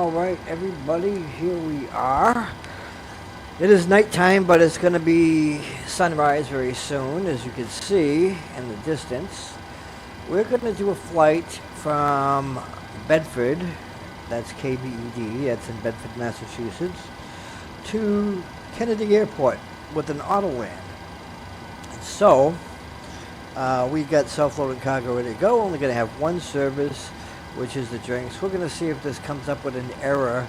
Alright, everybody, here we are. It is nighttime, but it's going to be sunrise very soon, as you can see in the distance. We're going to do a flight from Bedford, that's KBED, that's in Bedford, Massachusetts, to Kennedy Airport with an auto land. So, we got self-loading cargo ready to go. Only going to have one service, which is the drinks. We're going to see if this comes up with an error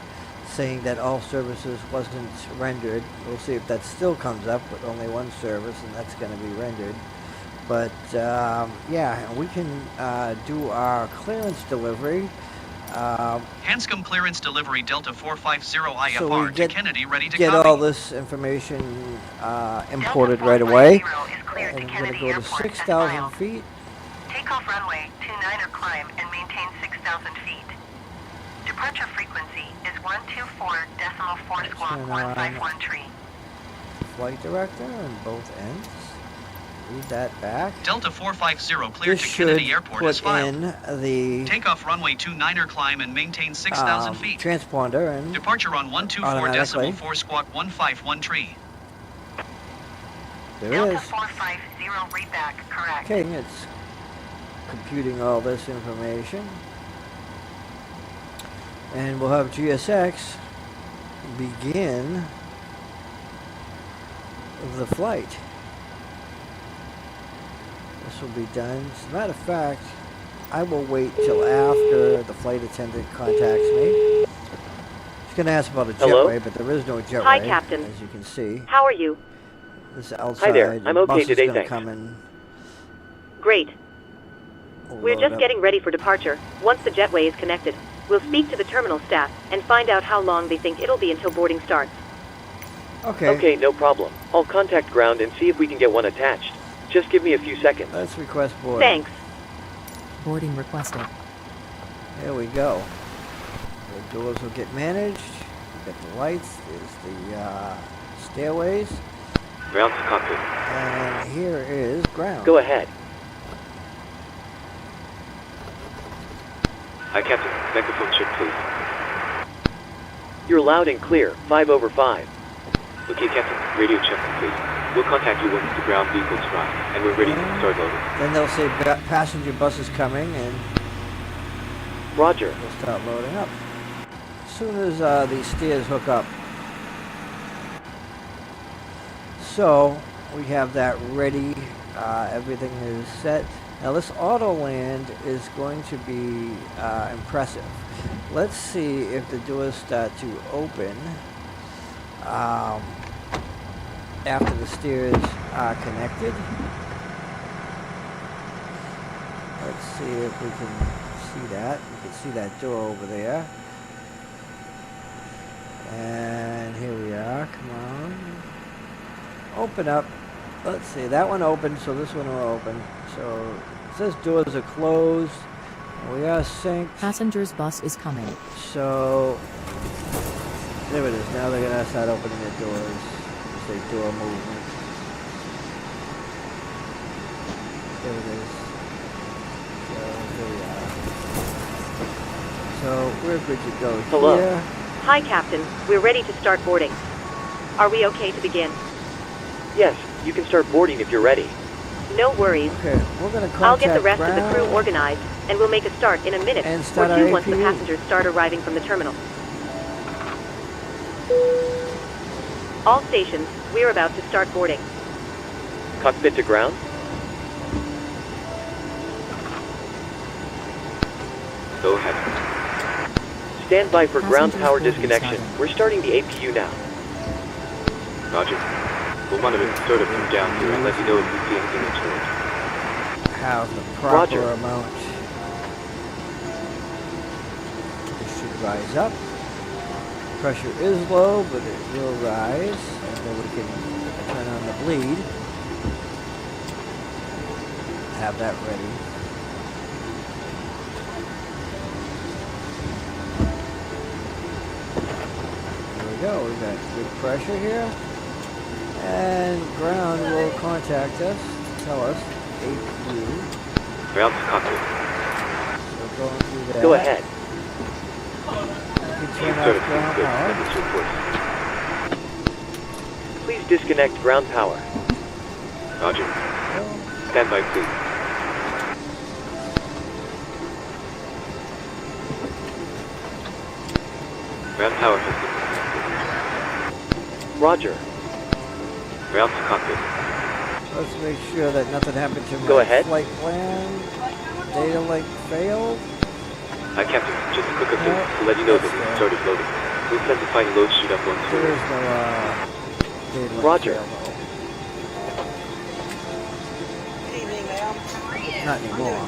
saying that all services wasn't rendered. We'll see if that still comes up with only one service, and that's going to be rendered. But yeah, we can do our clearance delivery. Hanscom clearance delivery Delta 450 IFR so to Kennedy, ready to get copy. all this information imported right away. And we're going to go to 6,000 feet. Takeoff runway 29 or climb and maintain 6,000 feet. Departure frequency is 124.4 squawk 151 tree. Flight director on both ends. Read that back. Delta 450 cleared to Kennedy Airport is filed. In the takeoff runway 29 or climb and maintain 6,000 feet. Transponder and departure on 124.4 squawk 151 tree. There Delta is. 450 read back correct. Okay, it's computing all this information. And we'll have GSX begin the flight. This will be done. As a matter of fact, I will wait till after the flight attendant contacts me. She's going to ask about a jetway, but there is no jetway. Hi, Captain. As you can see. How are you? This outside. Hi there. I'm okay today, thanks. Come in. Great. We're just getting ready for departure. Once the jetway is connected, we'll speak to the terminal staff and find out how long they think it'll be until boarding starts. Okay. Okay, no problem. I'll contact ground and see if we can get one attached. Just give me a few seconds. Let's request boarding. Thanks. Boarding requested. There we go. The doors will get managed. We got the lights. There's the stairways. Ground to cockpit. And here is ground. Go ahead. Hi, Captain. Microphone check, please. You're loud and clear. 5 over 5. Okay, Captain. Radio check, please. We'll contact you once the ground vehicles arrive, and we're ready to start loading. Then they'll say passenger bus is coming, and Roger. we'll start loading up. As soon as these stairs hook up. So, we have that ready. Everything is set. Now this auto land is going to be impressive. Let's see if the doors start to open after the stairs are connected. Let's see if we can see that. You can see that door over there. And here we are. Come on. Open up. Let's see. That one opened, so this one will open. So it says doors are closed. We are synced. Passenger's bus is coming. So there it is. Now they're gonna start opening the doors. Say door movement. There it is. So here we are. So we're good to go. Hello. Here. Hi, Captain. We're ready to start boarding. Are we okay to begin? Yes, you can start boarding if you're ready. No worries. Okay, we're gonna contact I'll get the rest ground of the crew organized, and we'll make a start in a minute and or start two our once the APU. passengers start arriving from the terminal. All stations, we're about to start boarding. Cockpit to ground. Go ahead. Stand by for ground Passengers power boarding disconnection. started. We're starting the APU now. Roger. We'll want to sort of come down here and let you know if we see anything untoward. Have the proper Roger. amount. This should rise up. Pressure is low, but it will rise, and then we can turn on the bleed. Have that ready. There we go. We've got good pressure here. And ground will contact us, tell us, APU. Ground to cockpit. So going through that. Go ahead. You can turn You've off started ground good. power. Send this report. Please disconnect ground power. Roger. Stand by, please. Ground power has been disconnected. Roger. Ground to cockpit. Let's make sure that nothing happened to my Go ahead. flight plan. Data link failed. Hi, Captain. Just a quick update to let you know that we've started loading. We'll send the final load sheet up once There we're is no data link Roger. fail, though. Not anymore.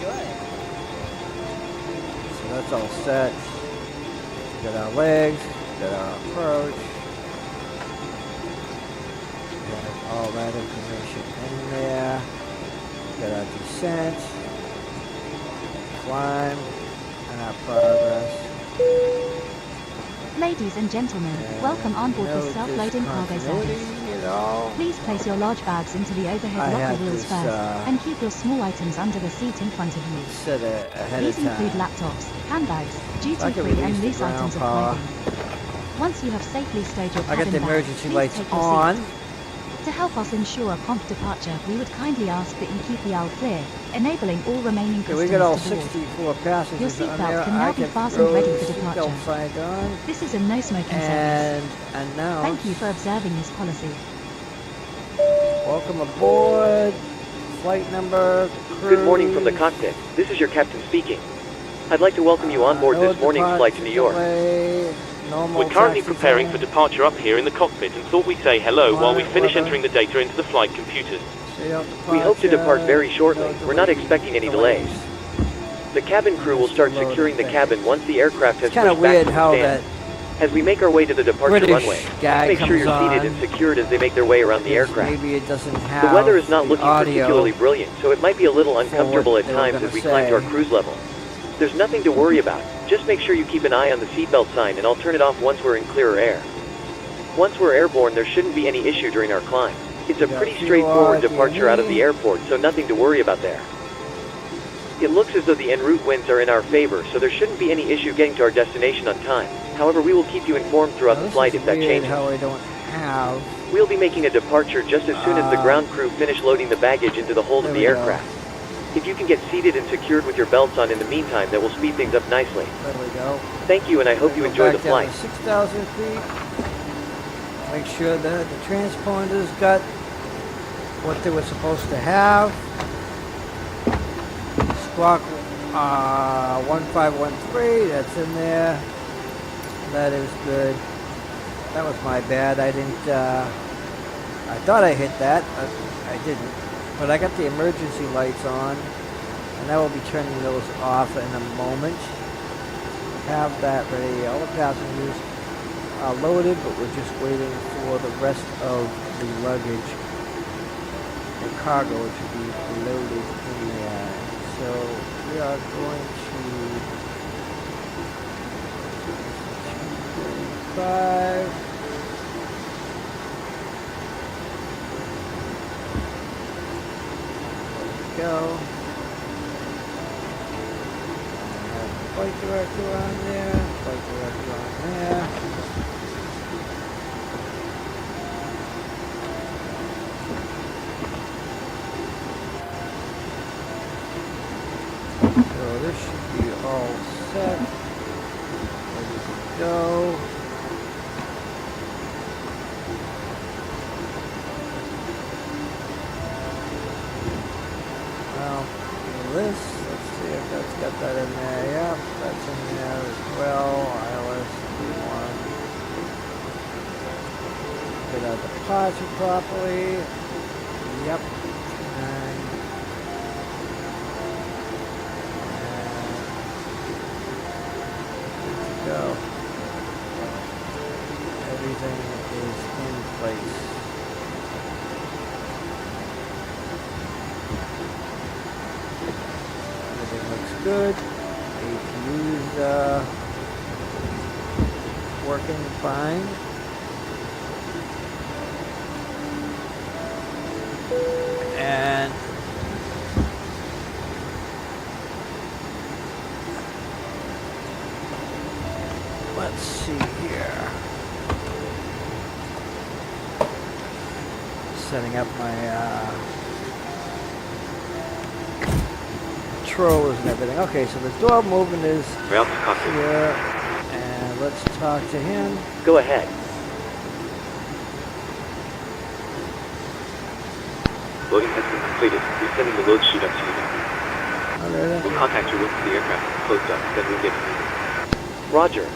So that's all set. Got our legs, got our approach. Got all that information in there. Got our descent, climb, and our progress. Ladies and gentlemen, And welcome on board no the self-loading cargo discontinuity service. at all. Please place your large bags into the I overhead had locker wheels this, first, and keep your small items under the seat in front of you. Set ahead These of include time. laptops, handbags, I can duty-free release and the loose ground items of power. clothing. Once you have safely stowed your I got cabin the bag, emergency please lights take your on. seat. To help us ensure a prompt departure, we would kindly ask that you keep the aisle clear, enabling all remaining Okay, we customers got all to board. 64 passengers Your on seatbelt there. can now I be can fastened throw ready the for seatbelt departure. sign on This is a no smoking service. and announce. Thank you for observing this policy. Welcome aboard. Flight number. Good morning from the cruise. cockpit. This is your captain speaking. I'd like to welcome you on board No this morning's flight to New York. delay, normal We're currently taxi preparing time. for departure up here in the cockpit and thought we'd say hello while we finish Weather. entering the data into the flight computers. Sail We hope to depart very departure, shortly. no We're not delays. expecting any delays. The cabin crew will start securing the cabin once the aircraft has It's kind of pushed back weird from the how stand. that As we make our way to the departure British runway, guy make sure you're comes seated on. and secured as they make their way around the aircraft. maybe it doesn't have The weather is not the looking audio. particularly brilliant, so it might be a little uncomfortable at they were times gonna as we climb to our say. cruise level. There's nothing to worry about. Just make sure you keep an eye on the seatbelt sign and I'll turn it off once we're in clearer air. Once we're airborne, there shouldn't be any issue during our climb. It's a got pretty fuel straightforward at the departure out of the knee. airport, so nothing to worry about there. It looks as though the en route winds are in our favor, so there shouldn't be any issue getting to our destination on time. However, we will keep you informed throughout Now, the this flight is if that weird changes. how I don't have. We'll be making a departure just as soon as the ground crew finish loading the baggage into the hold of There the we go. aircraft. If you can get seated and secured with your belts on in the meantime, that will speed things up nicely. There we go. Thank you, and I hope you Go enjoy back the down flight. to 6,000 feet. Make sure that the transponders got what they were supposed to have. Squawk 1513, that's in there. That is good. That was my bad. I didn't, I thought I hit that, but I didn't. But I got the emergency lights on, and I will be turning those off in a moment. Have that ready. All the passengers are loaded, but we're just waiting for the rest of the luggage and cargo to be loaded in there. So we are going to 5. Go. Flight director on there, flight director on there. So this should be all set. Ready to go. Well, this, let's see if that's got that in there. Yep, that's in there as well. iOS 1. Get our deposit properly. Yep. And good to go. Everything is in place. Everything looks good. APU's working fine. And let's see here. Setting up my controls and everything. Okay, so the door movement is Ground to cockpit. here, and let's talk to him. Go ahead. Loading has been completed. We're sending the load sheet up to you now. Alright. We'll contact you once the aircraft is closed up, then we'll get moving. Roger.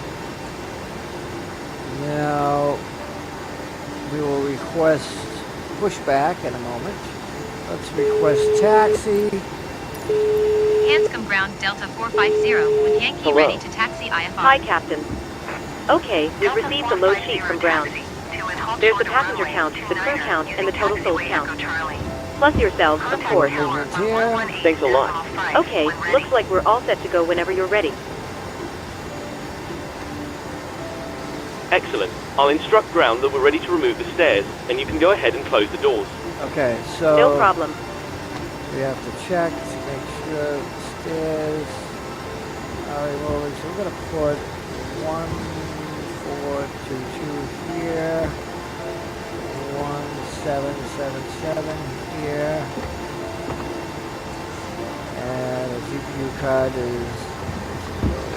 Now we will request pushback in a moment. Let's request taxi. Hanscom ground Delta 450 with Yankee Hello. ready to taxi IFR. Hi, Captain. Okay, we've received the load sheet from ground. There's the passenger count, the crew count, and the total souls count. Plus yourselves, of course. Movement here. Thanks a lot. Okay, looks like we're all set to go whenever you're ready. Excellent. I'll instruct ground that we're ready to remove the stairs, and you can go ahead and close the doors. Okay, so No problem. we have to check to make sure the stairs are removing. So we're gonna put 1422 here, 1777 here, and the GPU card is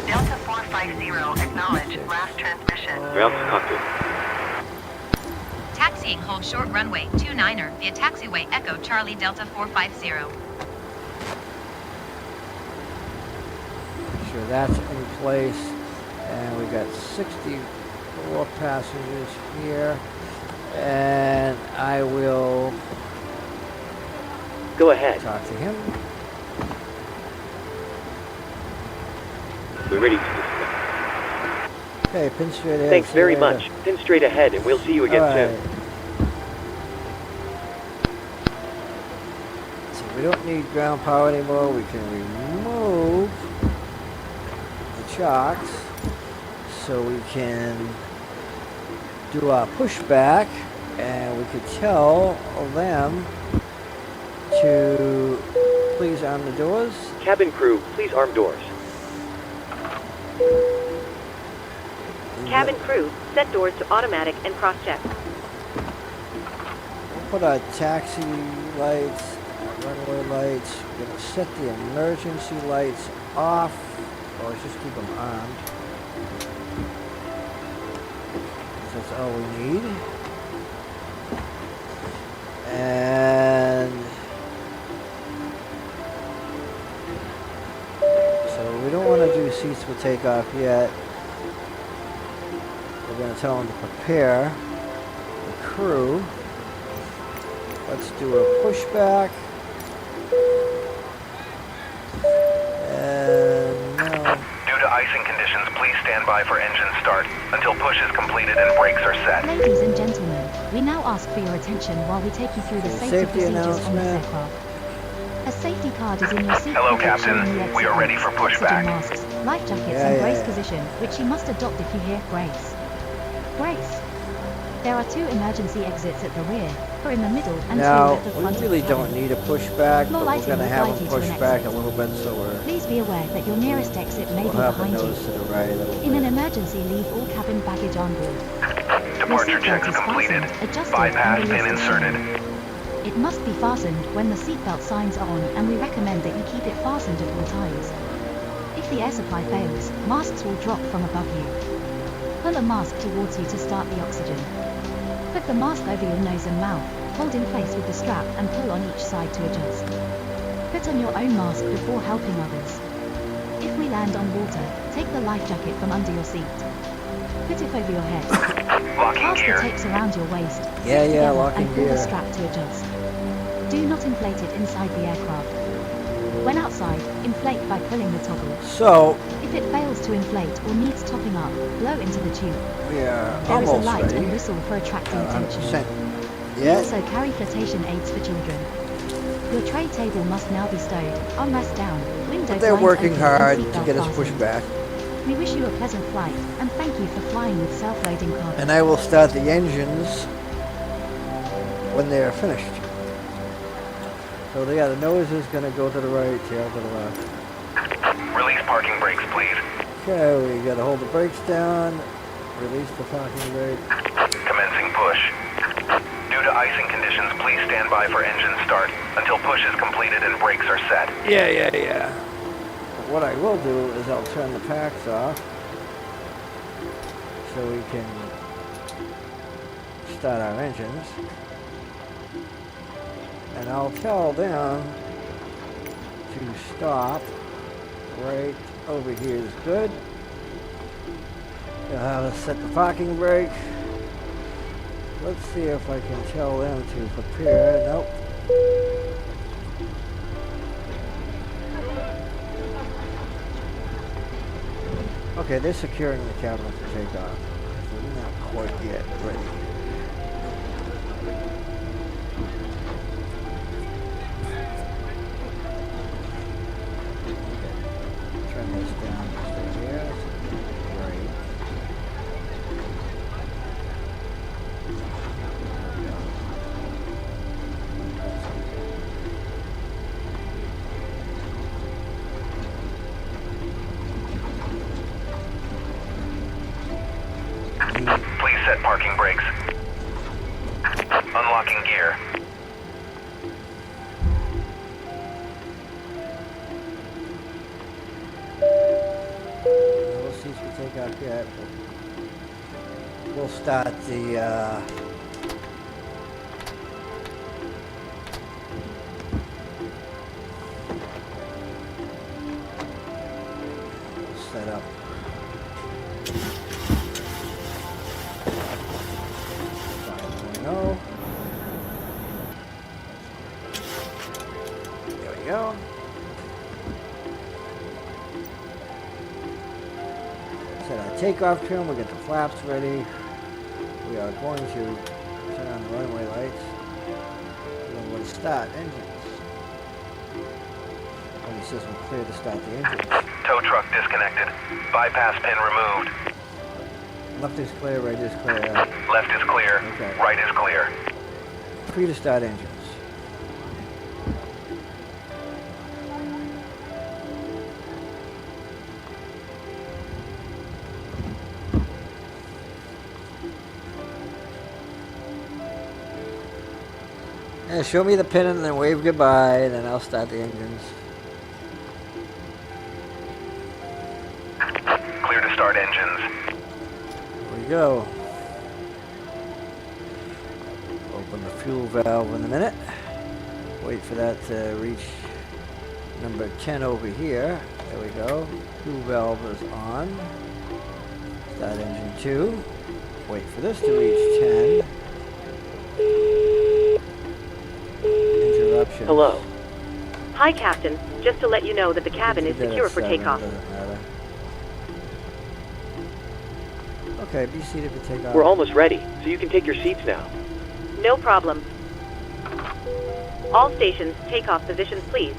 Delta 450, acknowledge last transmission. Ground to cockpit. Taxiing hold short runway 29er via taxiway Echo Charlie Delta 450. make sure that's in place, and we got 64 passengers here, and I will Go ahead. talk to him. We're ready to discuss. Okay, pin straight ahead. Thanks very see you later. much. Pin straight ahead, and we'll see you again soon. Alright. So we don't need ground power anymore. We can remove the chocks so we can do our pushback, and we could tell them to please arm the doors. Cabin crew, please arm doors. Cabin crew, set doors to automatic and cross-check. We'll put our taxi lights, our runway lights. We're going to set the emergency lights off, or let's just keep them armed. That's all we need. And so we don't want to do seats for takeoff yet. We're going to tell them to prepare the crew. Let's do a pushback. And now, Due to icing conditions, please stand by for engine start until push is completed and brakes are set. Ladies and gentlemen, we now ask for your attention while we take you through the safety Safety procedures on this announcement. aircraft. A safety card is in your seat Hello, pocket Captain. showing you We are ready for oxygen pushback. masks, life jackets, Yeah, and yeah, brace yeah. position, which you must adopt if you hear brace. Brace. There are 2 emergency exits at the rear, or in the middle, and 2 now at the we front really of the don't plane. need a pushback, Floor but we're lighting going to will have guide them you to push an back a exit. little bit, so Please be aware that your nearest exit may we'll be have the behind nose you. to the right a little In an bit. emergency, leave all cabin baggage on board. Departure seatbelt checks is completed. fastened, adjusted, Bypass and pin released. inserted. It must be fastened when the seatbelt signs are on, and we recommend that you keep it fastened at all times. If the air supply fails, masks will drop from above you. Pull a mask towards you to start the oxygen. Put the mask over your nose and mouth, hold in place with the strap, and pull on each side to adjust. Put on your own mask before helping others. If we land on water, take the life jacket from under your seat. Put it over your head. Locking Pass the gear. tapes around your waist. Yeah, sit yeah, together, locking and pull gear. the strap to adjust. Do not inflate it inside the aircraft. When outside, inflate by pulling the toggle. So If it fails to inflate or needs topping up, blow into the tube. we are There is a almost light ready. and whistle for attracting attention. 100%. We Yeah. also carry flotation aids for children. Your tray table must now be stowed, armrest down, window But they're blinds working open, hard and to seatbelt get us fastened. pushed back. We wish you a pleasant flight, and thank you for flying with self-loading cargo. And I will start the engines when they are finished. So yeah, the nose is going to go to the right, tail to the left. Release parking brakes, please. Okay, we gotta hold the brakes down, release the parking brake. Commencing push. Due to icing conditions, please stand by for engine start until push is completed and brakes are set. Yeah. What I will do is I'll turn the packs off so we can start our engines. And I'll tell them to stop right over here is good. You'll have to set the parking brake. Let's see if I can tell them to prepare. Nope. Okay, they're securing the cabin for takeoff. So we're not quite yet ready. Turn this down just right here. Right. Please set parking brakes. Unlocking gear. We'll see if we take off yet. We'll start the set up. No. There we go. Set our takeoff trim. We'll get the flaps ready. We are going to turn on the runway lights. And then we'll start engines. When he says we're clear to start the engines. Tow truck disconnected. Bypass pin removed. Left is clear, right is clear. Left is clear. Okay. Right is clear. Free to start engines. Yeah, show me the pin and then wave goodbye, and then I'll start the engines. Clear to start engines. Here we go. Open the fuel valve in a minute. Wait for that to reach number 10 over here. There we go. Fuel valve is on. Start engine 2. Wait for this to reach 10. Interruption. Hello. Hi, Captain. Just to let you know that the cabin is secure for 7, takeoff. doesn't matter. Okay, be seated for takeoff. We're almost ready, so you can take your seats now. No problem. All stations, takeoff positions, please.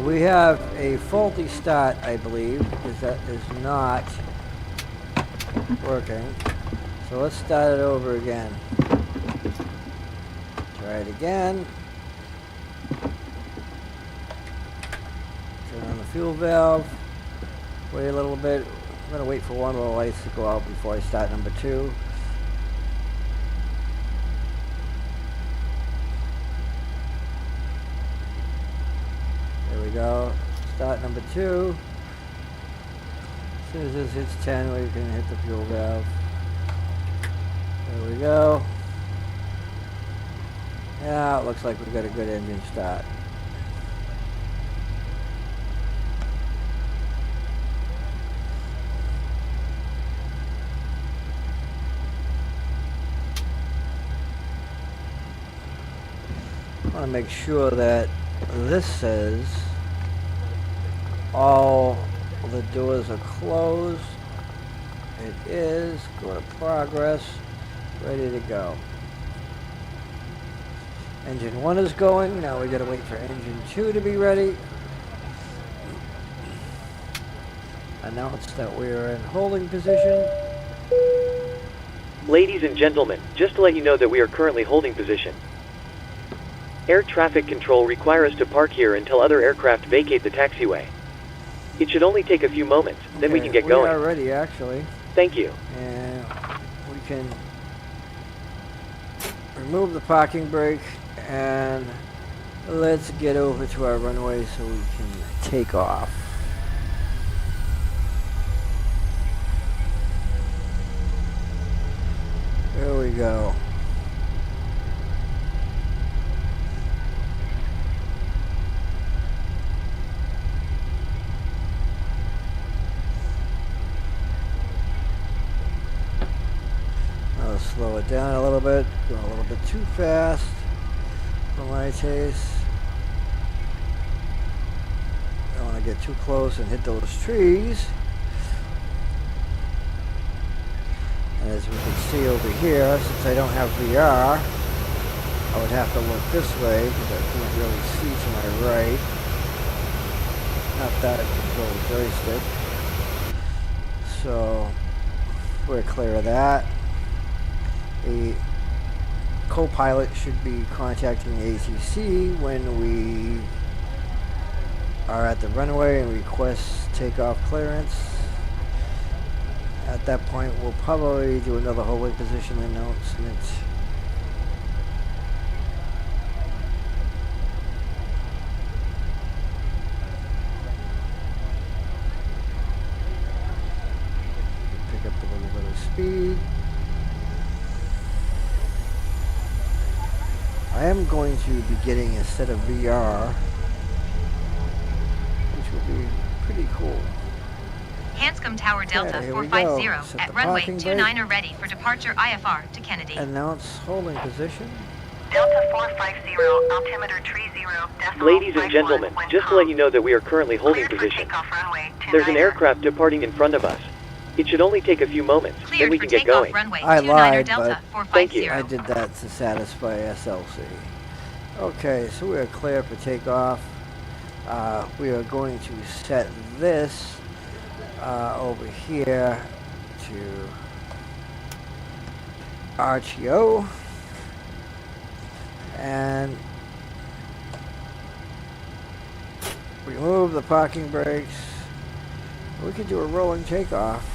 We have a faulty start, I believe, because that is not working. So let's start it over again. Try it again. Turn on the fuel valve. Wait a little bit. I'm going to wait for one of the lights to go out before I start number 2. There we go. Start number 2. As soon as this hits 10, we can hit the fuel valve. There we go. Yeah, it looks like we've got a good engine start. I want to make sure that this says all the doors are closed. It is. Go to progress. Ready to go. Engine 1 is going. Now we got to wait for engine 2 to be ready. Announce that we are in holding position. Ladies and gentlemen, just to let you know that we are currently holding position. Air traffic control require us to park here until other aircraft vacate the taxiway. It should only take a few moments, then we can get going. We are ready, actually. Thank you. And we can remove the parking brake and let's get over to our runway so we can take off. There we go. I'll slow it down a little bit. Going a little bit too fast for my taste. Don't want to get too close and hit those trees. And as we can see over here, since I don't have VR, I would have to look this way because I can't really see to my right. Not that I control the joystick. So we're clear of that. The co-pilot should be contacting ATC when we are at the runway and request takeoff clearance. At that point, we'll probably do another holding position announcement. Pick up a little bit of speed. I am going to be getting a set of VR, which will be pretty cool. Hanscom Tower Delta Okay, here we 450 go. Set at the runway parking 29 are ready for departure IFR to Kennedy. Announce holding position. Delta 450, altimeter 30, Ladies and gentlemen, just to let you know that we are currently holding position. There's an aircraft departing in front of us. It should only take a few moments, then Cleared we for can get takeoff going. runway I 29 lied, Delta but 450. I did that to satisfy SLC. Okay, so we are clear for takeoff. We are going to set this over here to RTO and remove the parking brakes. We could do a rolling takeoff.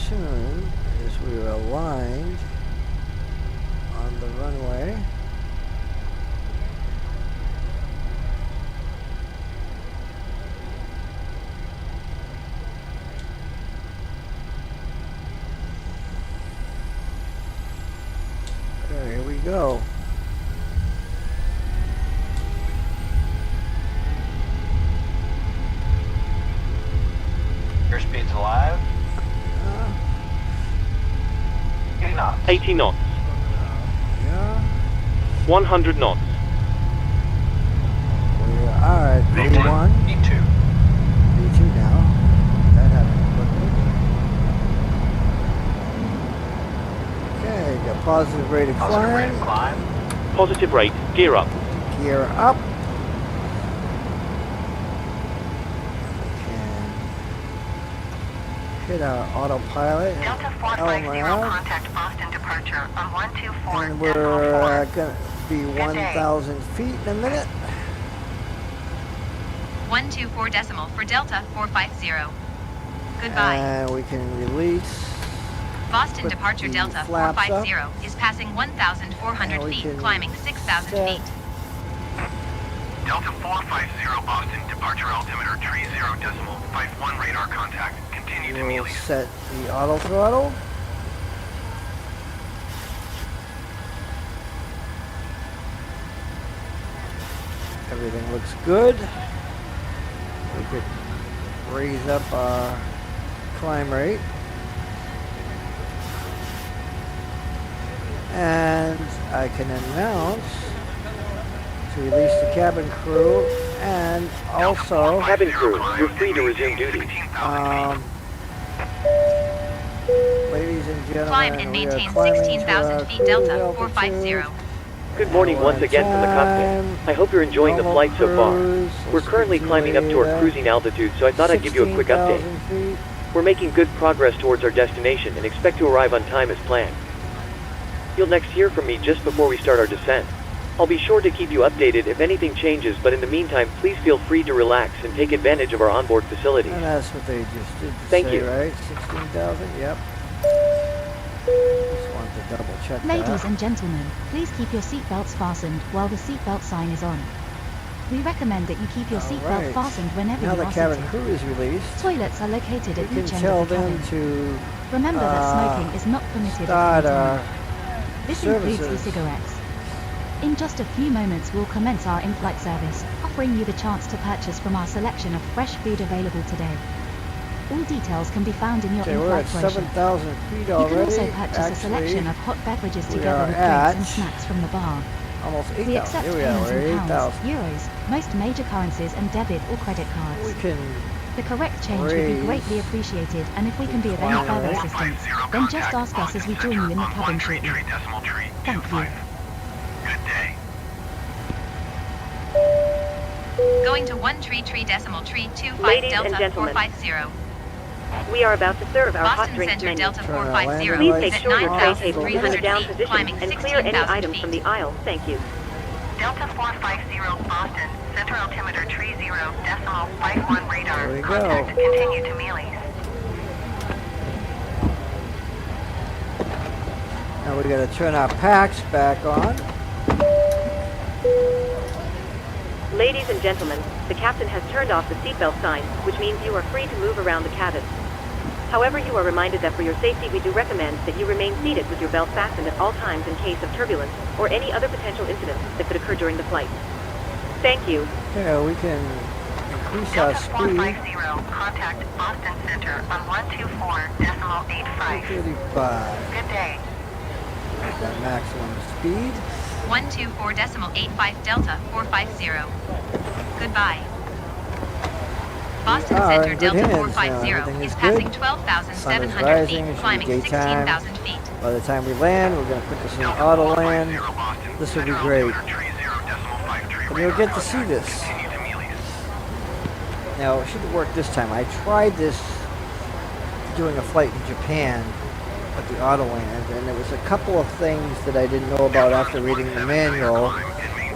Soon as we are aligned on the runway. Okay, here we go. Your speed's alive. 80 knots. 80 knots. Yeah. 100 knots. We are at V1. V2. V2 now. That happened quickly. Okay, got positive rate of Positive rate of climb. climb. Positive rate. Gear up. Gear up. Hit our autopilot. Delta 450, contact Boston departure on 124. And we're going to be 1,000 feet in a minute. 124 decimal for Delta 450. Goodbye. And we can release. Boston put departure the Delta flaps up. 450 is passing 1,400 And we feet, can climbing 6,000 set- feet. Delta 450, Boston, departure altimeter 30 decimal, 51 radar contact. Continue to We'll immediately. set the auto throttle. Everything looks good. We could raise up our climb rate. And I can announce to release the cabin crew and also Cabin crew, you're free to resume duty. ladies and gentlemen, Climb and we are maintain climbing to 16,000 our feet cruise Delta altitude, 450. Good morning once again from the cockpit. I hope you're enjoying the flight so far. We're currently climbing up to our cruising altitude, so I thought I'd give you a quick update. We're making good progress towards our destination and expect to arrive on time as planned. You'll next hear from me just before we start our descent. I'll be sure to keep you updated if anything changes, but in the meantime, please feel free to relax and take advantage of our onboard facilities. And that's what they just did. Thank you. Right? 16,000. Yep. Just want to double check that. Ladies and gentlemen, please keep your seatbelts fastened while the seatbelt sign is on. We recommend that you keep your seatbelt fastened whenever now you the are cabin seated. crew is released. Toilets are located at We each can end tell of the them cabin. to Remember that smoking is not permitted start at any our time. This includes services. e-cigarettes. In just a few moments we'll commence our in-flight service, offering you the chance to purchase from our selection of fresh food available today. All details can be found in your Okay, we're at in-flight brochure. 7,000 feet You already. can also purchase a selection of hot beverages together with drinks and snacks from the bar. Almost 8,000. We accept Here we are. payments We're in at pounds, 8,000. euros, most major currencies and debit or credit cards. We can The correct change would be raise greatly appreciated, and if we can be of any further assistance, then just ask us as we join you in the cabin shortly. Thank you. Good day. Going to 133.25 Ladies Delta and gentlemen, 450. We are about to serve our hot Boston drinks Center menu. Delta Turn our 450. landing Please take lights sure your tray off. table is in the 9,300 down feet, position climbing and clear any 16,000 items from the feet. aisle. Thank you. Delta 450 Boston, center altimeter 30.51 radar. There we go. Contact continue to Mealy. Now we got to turn our packs back on. Ladies and gentlemen, the captain has turned off the seatbelt sign, which means you are free to move around the cabin. However, you are reminded that for your safety we do recommend that you remain seated with your belt fastened at all times in case of turbulence or any other potential incidents that could occur during the flight. Thank you. Yeah, we can increase our Delta speed. 450, contact Boston Center on 124.85. 35. Good day. That's our maximum speed. 124.85 Delta 450. Goodbye. Boston are Center in good Delta hands now. 450 Everything is is passing good. 12,700 rising. It feet, should climbing be daytime. 16,000 feet. By the time we land, we're going to put this in auto land. This will be great. And you'll get to see this. Now, it should work this time. I tried this doing a flight in Japan at the auto land, and there was a couple of things that I didn't know about after reading the manual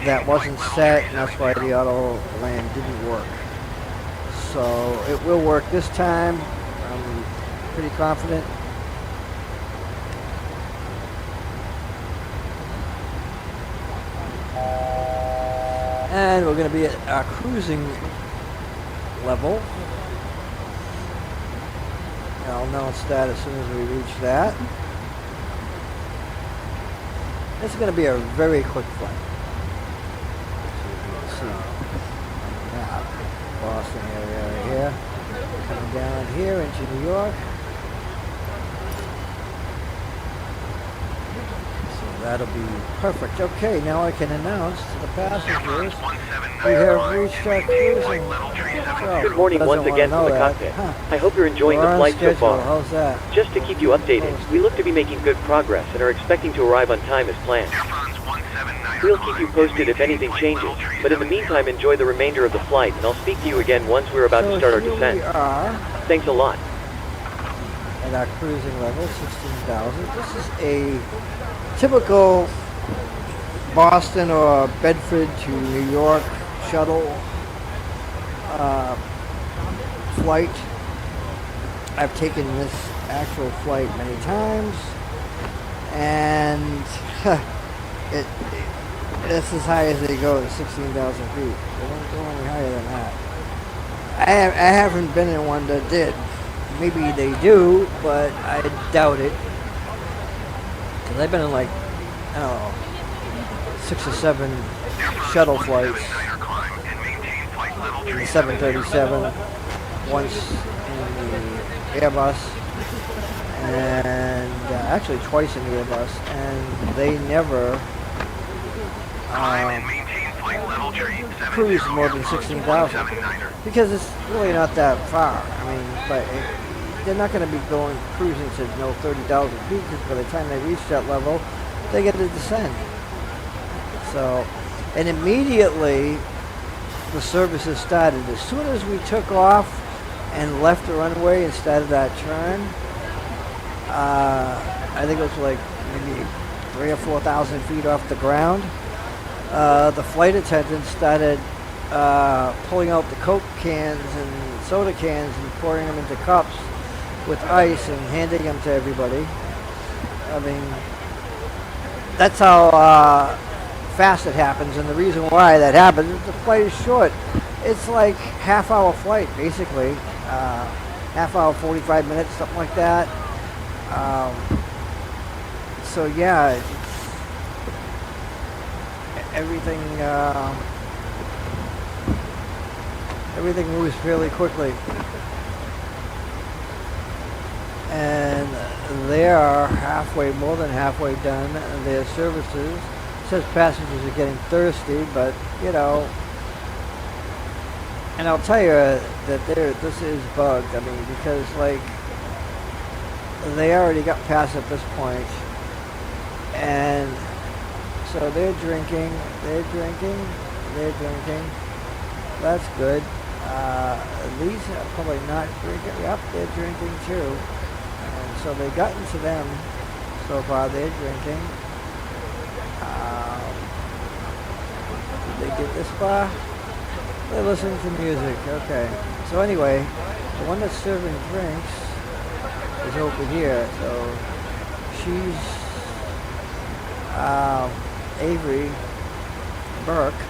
that wasn't set, and that's why the auto land didn't work. So it will work this time. I'm pretty confident. And we're going to be at our cruising level. And I'll announce that as soon as we reach that. This is going to be a very quick flight. So you can see on the map, Boston area right here. Coming down here into New York. So that'll be perfect. Okay, now I can announce to the passengers we have reached our cruising. Good morning once again from the cockpit. I hope you're enjoying the flight so far. How's that? Just to keep you updated, we look to be making good progress and are expecting to arrive on time as planned. We'll keep you posted if anything changes, but in the meantime enjoy the remainder of the flight and I'll speak to you again once we're about to start our descent. We are Thanks a lot. at our cruising level, 16,000. This is a typical Boston or Bedford to New York shuttle flight. I've taken this actual flight many times, and that's as high as they go at 16,000 feet. They don't go any higher than that. I haven't been in one that did. Maybe they do, but I doubt it. Because I've been in like, I don't know, 6 or 7 shuttle flights. In the 737, once in the Airbus, and actually twice in the Airbus, and they never cruise more than 16,000 because it's really not that far. I mean, but they're not going to be going cruising to 30,000 feet because by the time they reach that level, they get to descend. So, and immediately the services started. As soon as we took off and left the runway and started that turn, I think it was like maybe 3,000 or 4,000 feet off the ground, the flight attendants started pulling out the Coke cans and soda cans and pouring them into cups with ice and handing them to everybody. I mean, that's how fast it happens, and the reason why that happens is the flight is short. It's like half-hour flight, basically. Half hour, 45 minutes, something like that. So yeah, everything moves fairly quickly. And they are more than halfway done their services. It says passengers are getting thirsty, but you know, and I'll tell you that this is bugged. I mean, because like they already got past at this point, and so they're drinking. That's good. These are probably not drinking. Yep, they're drinking too. And so they've gotten to them so far. They're drinking. Did they get this far? They're listening to music. Okay. So anyway, the one that's serving drinks is over here. So she's Avery Burke.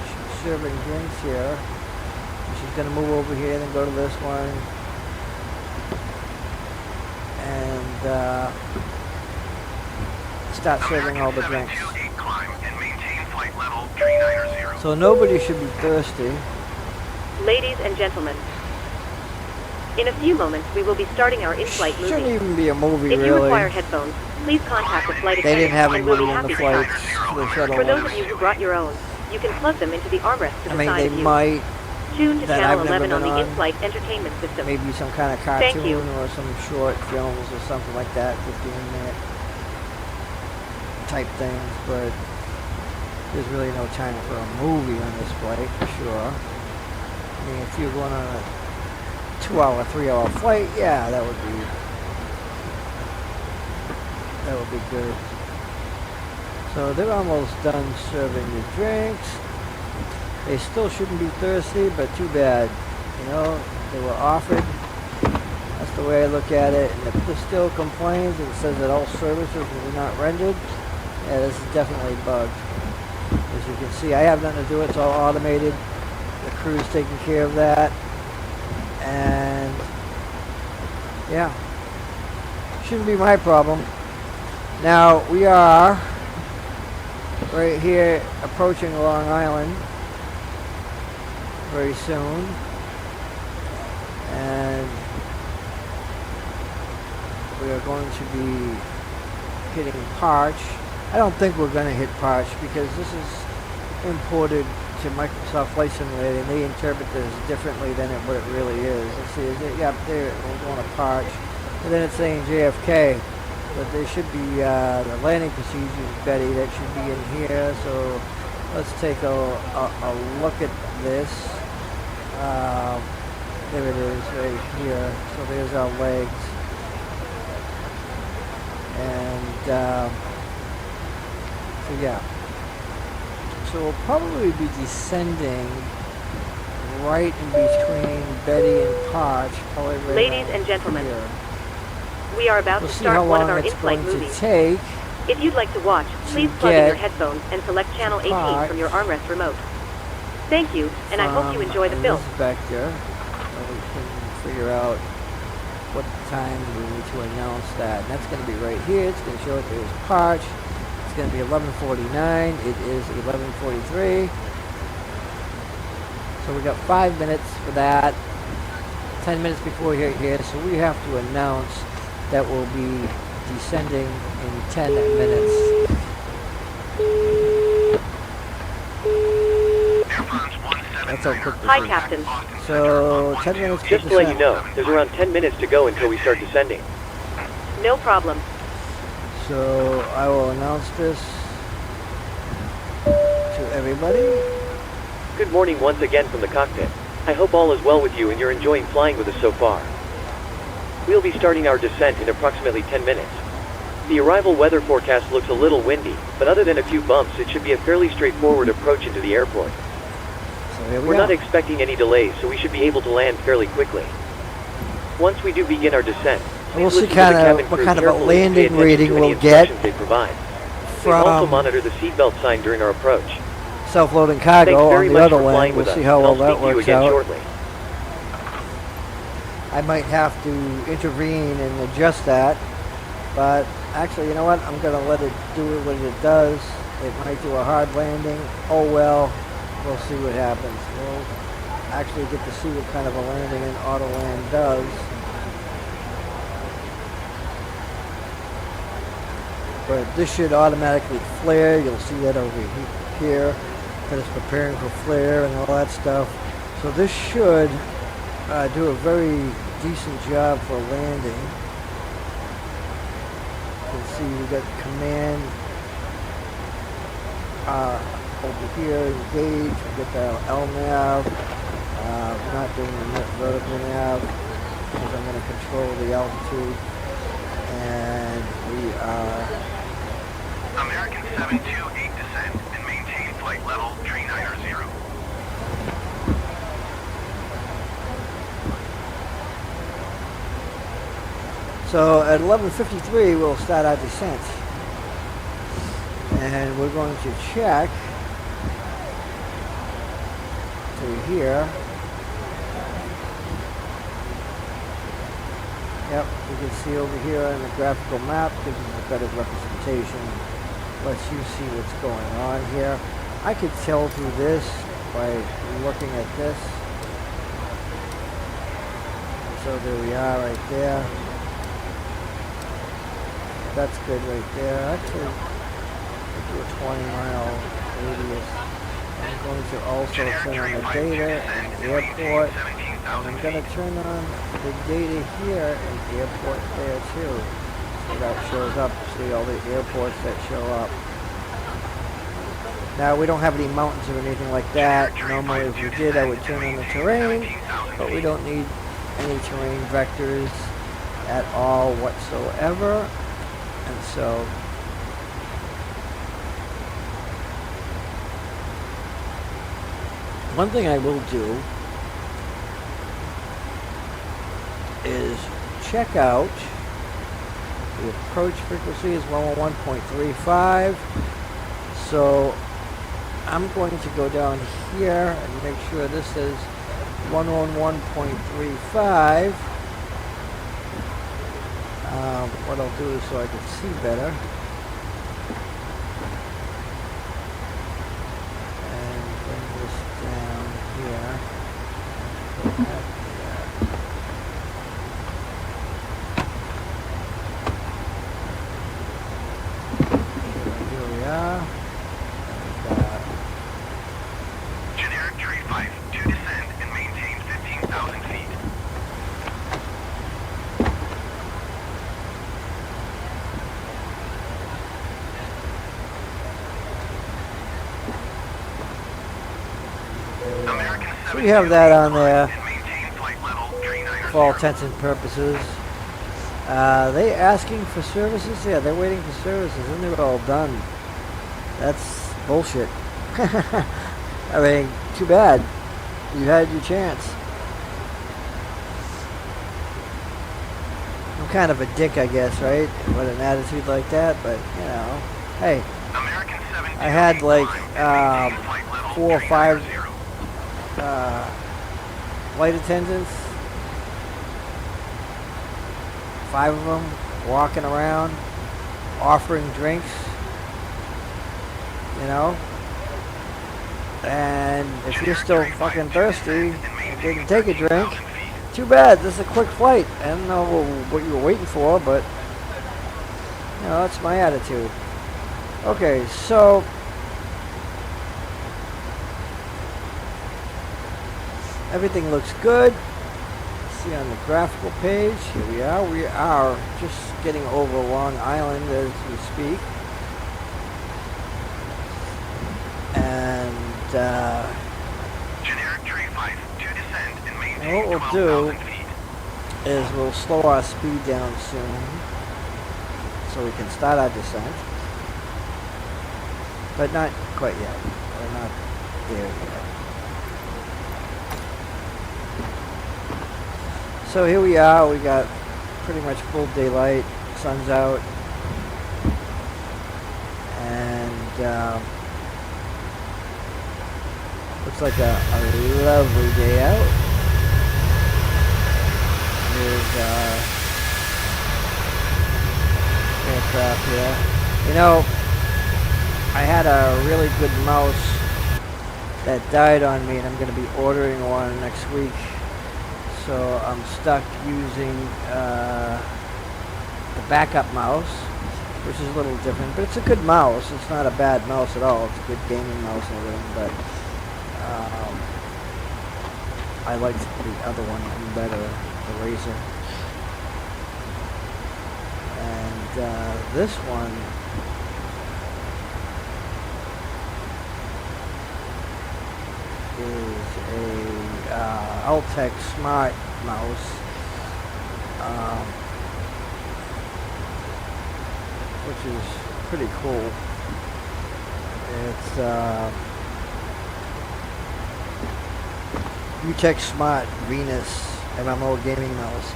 She's serving drinks here. She's going to move over here, then go to this one, and start serving all the drinks. So nobody should be thirsty. Ladies and gentlemen, in a few moments we will be starting our in-flight movie. Shouldn't even be a movie, if really. you require headphones, please contact the flight attendant. They didn't have a and we'll movie be on the happy to flight. help. The shuttle For those ones. of you who brought your own, you can plug them into the armrest to I the mean, side they of you. might. Tune to That channel I've never 11 on been the on. in-flight entertainment system. Maybe some kind of Thank you. cartoon or some short films or something like that, 15-minute type things, but there's really no time for a movie on this flight, for sure. I mean, if you're going on a 2-hour, 3-hour flight, yeah, that would be good. So they're almost done serving the drinks. They still shouldn't be thirsty, but too bad. You know, they were offered. That's the way I look at it. And if this still complains and says that all services were not rendered, yeah, this is definitely bugged. As you can see, I have nothing to do. It's all automated. The crew's taking care of that. And yeah, shouldn't be my problem. Now we are right here approaching Long Island very soon, and we are going to be hitting Parch. I don't think we're going to hit Parch because this is imported to Microsoft Flight Simulator and they interpret this differently than what it really is. Let's see, is it? Yeah, there, we're going to Parch, and then it's saying JFK, but there should be the landing procedures, Betty, that should be in here. So let's take a look at this. There it is right here. So there's our legs. And so yeah. So we'll probably be descending right in between Betty and Parch. Probably right Ladies and gentlemen, here. we are about We'll to see how start one of long our it's in-flight going to movies. take. If you'd like to watch, please plug in your headphones and select channel 18 from your armrest remote. Thank you, and I hope you enjoy the film. Vector, so we can figure out what time we need to announce that. And that's going to be right here. It's going to show it there's Parch. It's going to be 11:49. It is 11:43. So we got 5 minutes for that. 10 minutes before we get here. So we have to announce that we'll be descending in 10 minutes. That's how quick this Hi, is. Captain. So 10 minutes to Just to let you descend. know, there's around 10 minutes to go until we start descending. No problem. So I will announce this. everybody. Good morning once again from the cockpit. I hope all is well with you and you're enjoying flying with us so far. We'll be starting our descent in approximately 10 minutes. The arrival weather forecast looks a little windy, but other than a few bumps, it should be a fairly straightforward approach into the airport. So here we We're go. not expecting any delays, so we should be able to land fairly quickly. Once we do begin our descent, We'll please see listen to the cabin what crew kind of a carefully and pay landing attention rating to any we'll get instructions they provide. Please also from monitor the seatbelt sign during our approach. self-loading Thanks cargo very on the much other for land. flying We'll with us, see how and well I'll that speak to you works again out. shortly. I might have to intervene and adjust that, but actually, you know what? I'm going to let it do what it does. It might do a hard landing. Oh well, we'll see what happens. We'll actually get to see what kind of a landing an Autoland does. But this should automatically flare. You'll see that over here, that it's preparing for flare and all that stuff. So this should do a very decent job for landing. You can see we got command over here, engage. We got the LNAV. I'm not doing the vertical nav because I'm going to control the altitude. And we are American 728 descent and maintain flight level 390. so at 11:53 we'll start our descent, and we're going to check to here. Yep, you can see over here on the graphical map, gives us a better representation. Lets you see what's going on here. I could tell through this by looking at this. So there we are right there. That's good right there. Actually, we'll do a 20-mile radius. I'm going to also turn on the data and airport. And I'm going to turn on the data here and airport there too. So that shows up. See all the airports that show up. Now we don't have any mountains or anything like that. Normally if we did I would turn on the terrain, but we don't need any terrain vectors at all whatsoever. And so one thing I will do is check out the approach frequency is 111.35. So I'm going to go down here and make sure this is 111.35. What I'll do is so I can see better. And bring this down here. Put that there. Here we are. Generic tree 5 to descend and maintain 15,000 feet. So we have that on there for all intents and purposes. They asking for services? Yeah, they're waiting for services, and they're all done. That's bullshit. I mean, too bad. You had your chance. I'm kind of a dick, I guess, right? With an attitude like that, but, you know, hey. I had like 4 or 5 flight attendants. 5 of them walking around, offering drinks, you know. And if you're still fucking thirsty and didn't take a drink, too bad. This is a quick flight. I don't know what you were waiting for, but you know, that's my attitude. Okay, so everything looks good. See on the graphical page, here we are. We are just getting over Long Island as we speak. And Generic tree flights to descend and and maintain what we'll do 12,000 feet. is we'll slow our speed down soon so we can start our descent. But not quite yet. We're not there yet. So here we are. We got pretty much full daylight. Sun's out. And looks like a lovely day out. There's aircraft here. You know, I had a really good mouse that died on me, and I'm going to be ordering one next week. So I'm stuck using the backup mouse, which is a little different, but it's a good mouse. It's not a bad mouse at all. It's a good gaming mouse and everything, but I liked the other one better, the Razer. And this one is a Altec Smart mouse, which is pretty cool. It's Utech Smart Venus MMO gaming mouse.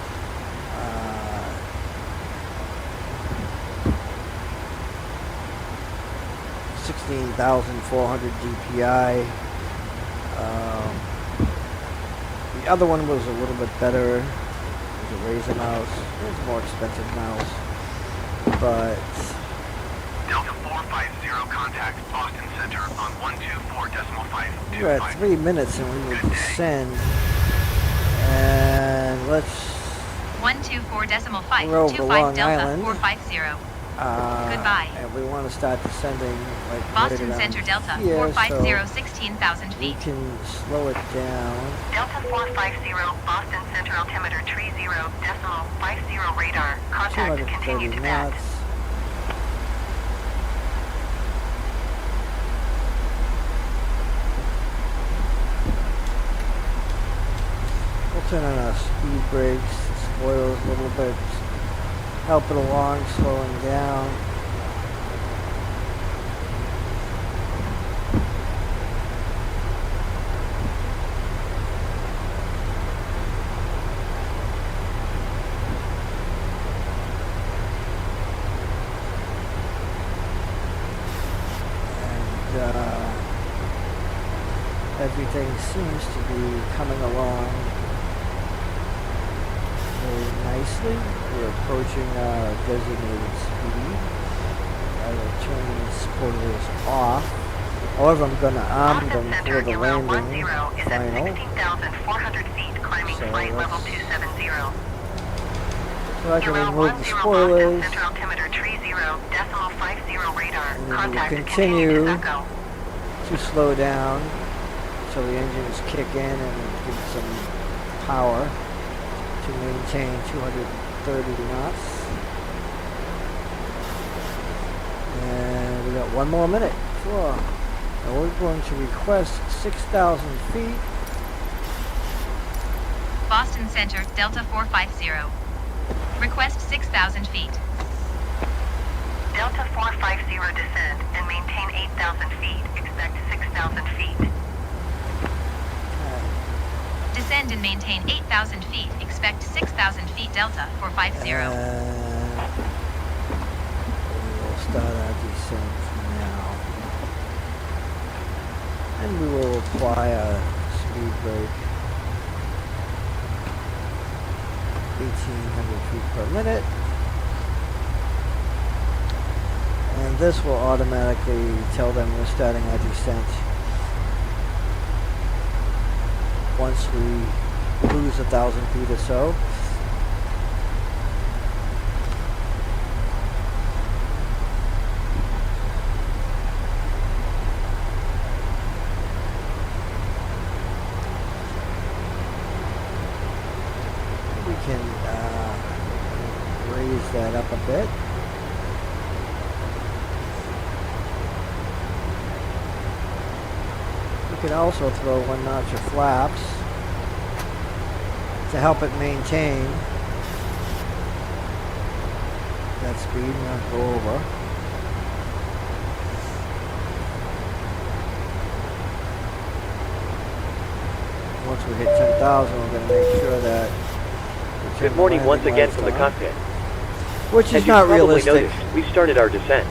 16,400 DPI. The other one was a little bit better. It was a Razer mouse. It was a more expensive mouse, but Delta 450 contact Boston Center on 124.525. we're at 3 minutes and we will descend. And let's 124.525 We're over Long Delta Island. 450. Goodbye. And we want to start descending like Boston right around Center Delta here, 450, so 16,000 we feet. can slow it down. Delta 450, Boston Center altimeter 30.50 radar. Contact 230 continue to bed. knots. We'll turn on our speed brakes, spoilers a little bit, help it along, slowing down. And everything seems to be coming along very nicely. We're approaching our designated speed. I will turn the spoilers off. However, I'm going to arm them for the landing is at final. 16,400 feet, climbing So flight level let's- 270. So I can Euro remove the 10 spoilers, Boston Center altimeter 30.50 radar. and then we will Contact continue to Echo. to slow down so the engines kick in and give some power to maintain 230 knots. And we got 1 more minute. Sure. And we're going to request 6,000 feet. Boston Center Delta 450. Request 6,000 feet. Delta 450 descend and maintain 8,000 feet. Expect 6,000 feet. Descend and maintain 8,000 feet. Expect 6,000 feet Delta 450. We will start our descent now. And we will apply a speed brake. 1,800 feet per minute. And this will automatically tell them we're starting our descent once we lose 1,000 feet or so. We can raise that up a bit. can also throw one notch of flaps to help it maintain that speed, not go over. Once we hit 10,000, we're going to make sure that we Good morning once again from the cockpit. Which As is you not probably realistic. noticed, we've started our descent.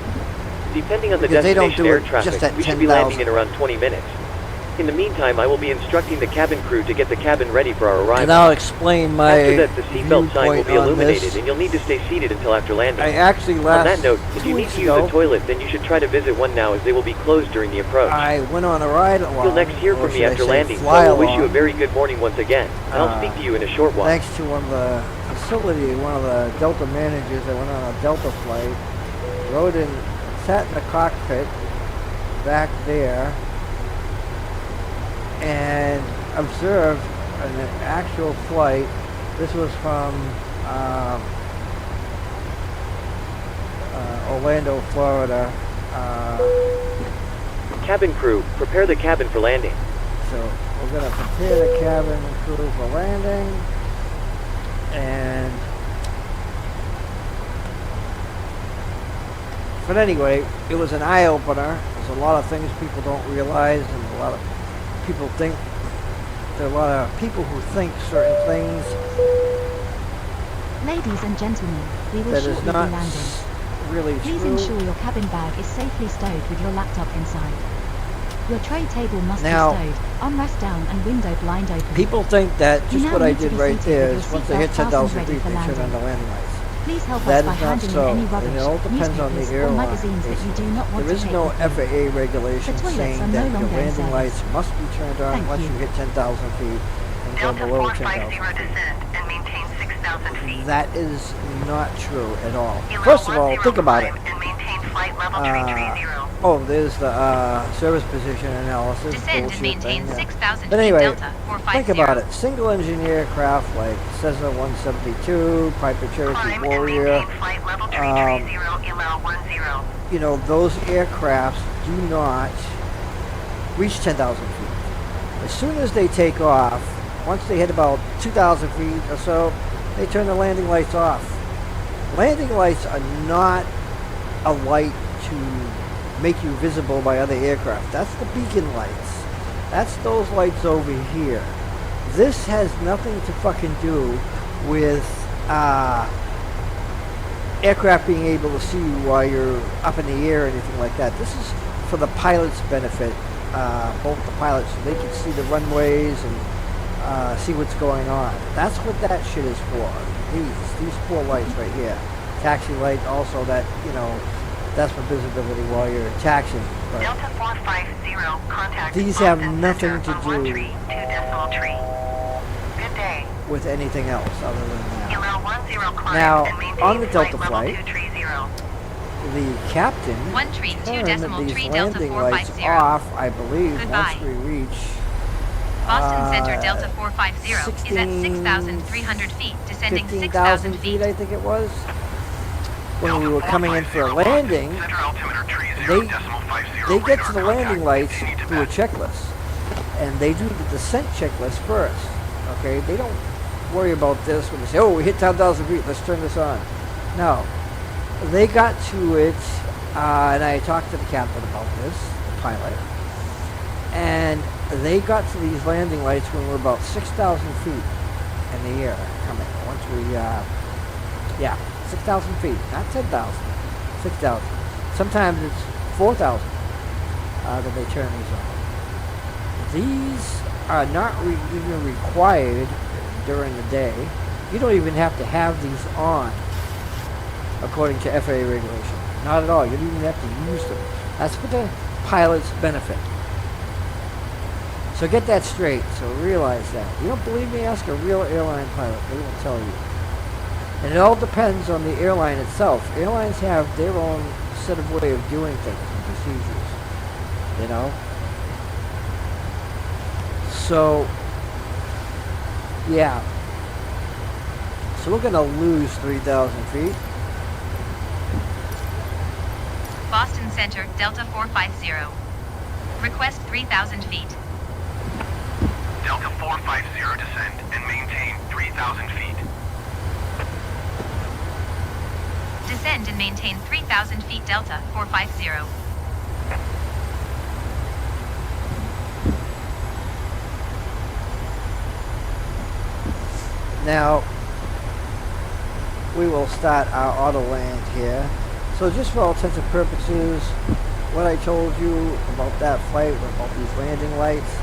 Depending on the Because they don't destination do air it traffic, just at we should be landing 10,000. in around 20 minutes. In the meantime, I will be instructing the cabin crew to get the cabin ready for our arrival. And I'll explain my After that, the seatbelt sign will viewpoint be on illuminated, this. and you'll need to stay seated until after landing. I actually On that last note, if 2 you need weeks to use ago, a toilet, then you should try to visit one now, as they will be closed during the approach. I went on a ride along. You'll next hear or from me should I after say landing, so fly I will wish you a along, very good morning once again, and I'll speak to you in a short while. thanks to one of the facility, one of the Delta managers that went on a Delta flight, rode in, sat in the cockpit back there, and observed an actual flight. This was from Orlando, Florida. Cabin crew, prepare the cabin for landing. So we're going to prepare the cabin crew for landing. And but anyway, it was an eye-opener. There's a lot of things people don't realize, and a lot of people think. There are a lot of people who think certain things Ladies and gentlemen, we will that shortly is be not landing. really Please true. ensure your cabin bag is safely stowed with your laptop inside. Your tray table must Now, be stowed, armrest down and window blind open. People think that You just now what I need to did be right seated there with is your once they hit seatbelt 10,000 fastened feet, ready they for turn on the landing. landing lights. Please help That us by is not handing so, in any and rubbish, it all depends on the newspapers, or airline. magazines that you do not want There to is take no with you. FAA regulation The toilets saying are no that your longer in landing service. lights must be turned on Thank once you. you hit 10,000 feet and go Delta below 10,000 450 feet. descend and maintain 6,000 feet. That is not true at all. Elo First of all, 10 think about it. climb and maintain flight level 330. Oh, there's the service position analysis. Descend and bullshit maintain thing, 6,000 But feet anyway, Delta 450. think about it. Single engineer craft like Cessna 172, Piper Cherokee Climb and Warrior, maintain flight level 330, Elo 10. you know, those aircrafts do not reach 10,000 feet. As soon as they take off, once they hit about 2,000 feet or so, they turn the landing lights off. Landing lights are not a light to make you visible by other aircraft. That's the beacon lights. That's those lights over here. This has nothing to fucking do with aircraft being able to see you while you're up in the air or anything like that. This is for the pilot's benefit, both the pilots, so they can see the runways and see what's going on. That's what that shit is for. These four lights right here. Taxi light also, that, you know, that's for visibility while you're taxiing. But Delta 450, contact these have Boston nothing Center to on 1 do tree, 2 decimal tree. Good day. with anything else other than that. Elo 10 climb Now, and maintain on the Delta level flight, 230. the captain 1 tree, 2 turned decimal these tree Delta landing lights 450. off, I believe, Goodbye. once we reach Boston Center Delta 450 is at 16, 6,300 feet, descending 15,000 6,000 feet, feet. I think it was. When we were coming in for a landing, they get to the landing lights through a checklist. And they do the descent checklist first. Okay, they don't worry about this when they say, oh, we hit 10,000 feet, let's turn this on. No. They got to it, and I talked to the captain about this, the pilot, and they got to these landing lights when we're about 6,000 feet in the air coming. Once we, 6,000 feet, not 10,000, 6,000. Sometimes it's 4,000 that they turn these on. These are not even required during the day. You don't even have to have these on, according to FAA regulation. Not at all. You don't even have to use them. That's for the pilot's benefit. So get that straight. So realize that. You don't believe me? Ask a real airline pilot. They will tell you. And it all depends on the airline itself. Airlines have their own set of way of doing things and procedures. You know? So, yeah. So we're going to lose 3,000 feet. Boston Center Delta 450. Request 3,000 feet. Delta 450 descend and maintain 3,000 feet. Descend and maintain 3,000 feet Delta 450. Now, we will start our auto land here. So just for all intents and purposes, what I told you about that flight, about these landing lights,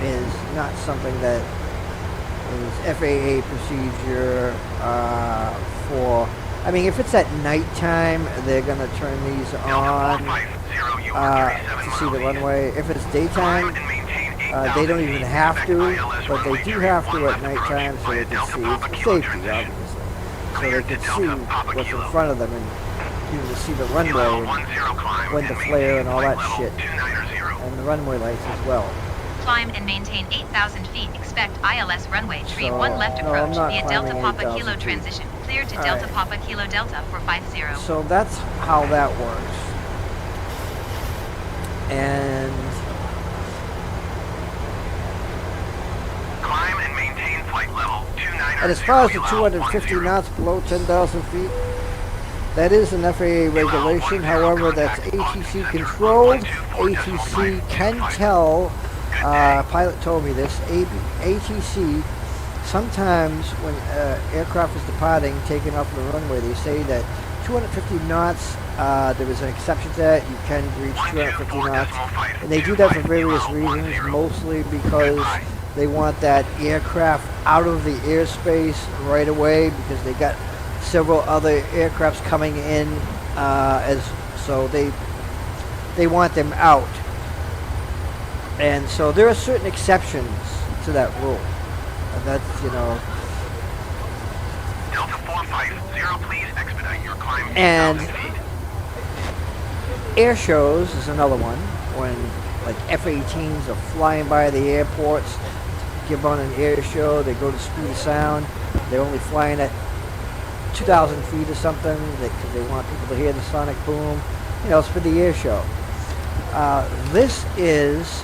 is not something that is FAA procedure for, I mean, if it's at nighttime, they're going to turn these on to see the runway. If it's daytime, they don't even have to, but they do have to at nighttime so they can see. It's for safety, obviously. So they can see what's in front of them and you can see the runway and when to flare and all that shit. And the runway lights as well. Climb and maintain 8,000 feet. Expect ILS runway tree So, 1 left no, approach I'm not via Delta climbing Papa 8,000 Kilo feet. transition. Clear to All Delta right. Papa Kilo Delta 450. So that's how that works. And Climb and maintain flight level 290. as far as the 250 knots below 10,000 feet, that is an FAA regulation. However, that's ATC controlled. ATC can tell, pilot told me this, ATC, sometimes when aircraft is departing, taking off from the runway, they say that 250 knots, there is an exception to that, you can reach 250 knots. And they do that for various reasons, mostly because they want that aircraft out of the airspace right away because they got several other aircrafts coming in, so they want them out. And so there are certain exceptions to that rule. And that's, you know. Delta 450, please expedite your climb. And air shows is another one when like F-18s are flying by the airports, give on an air show, they go to speed of sound, they're only flying at 2,000 feet or something because they want people to hear the sonic boom. You know, it's for the air show. This is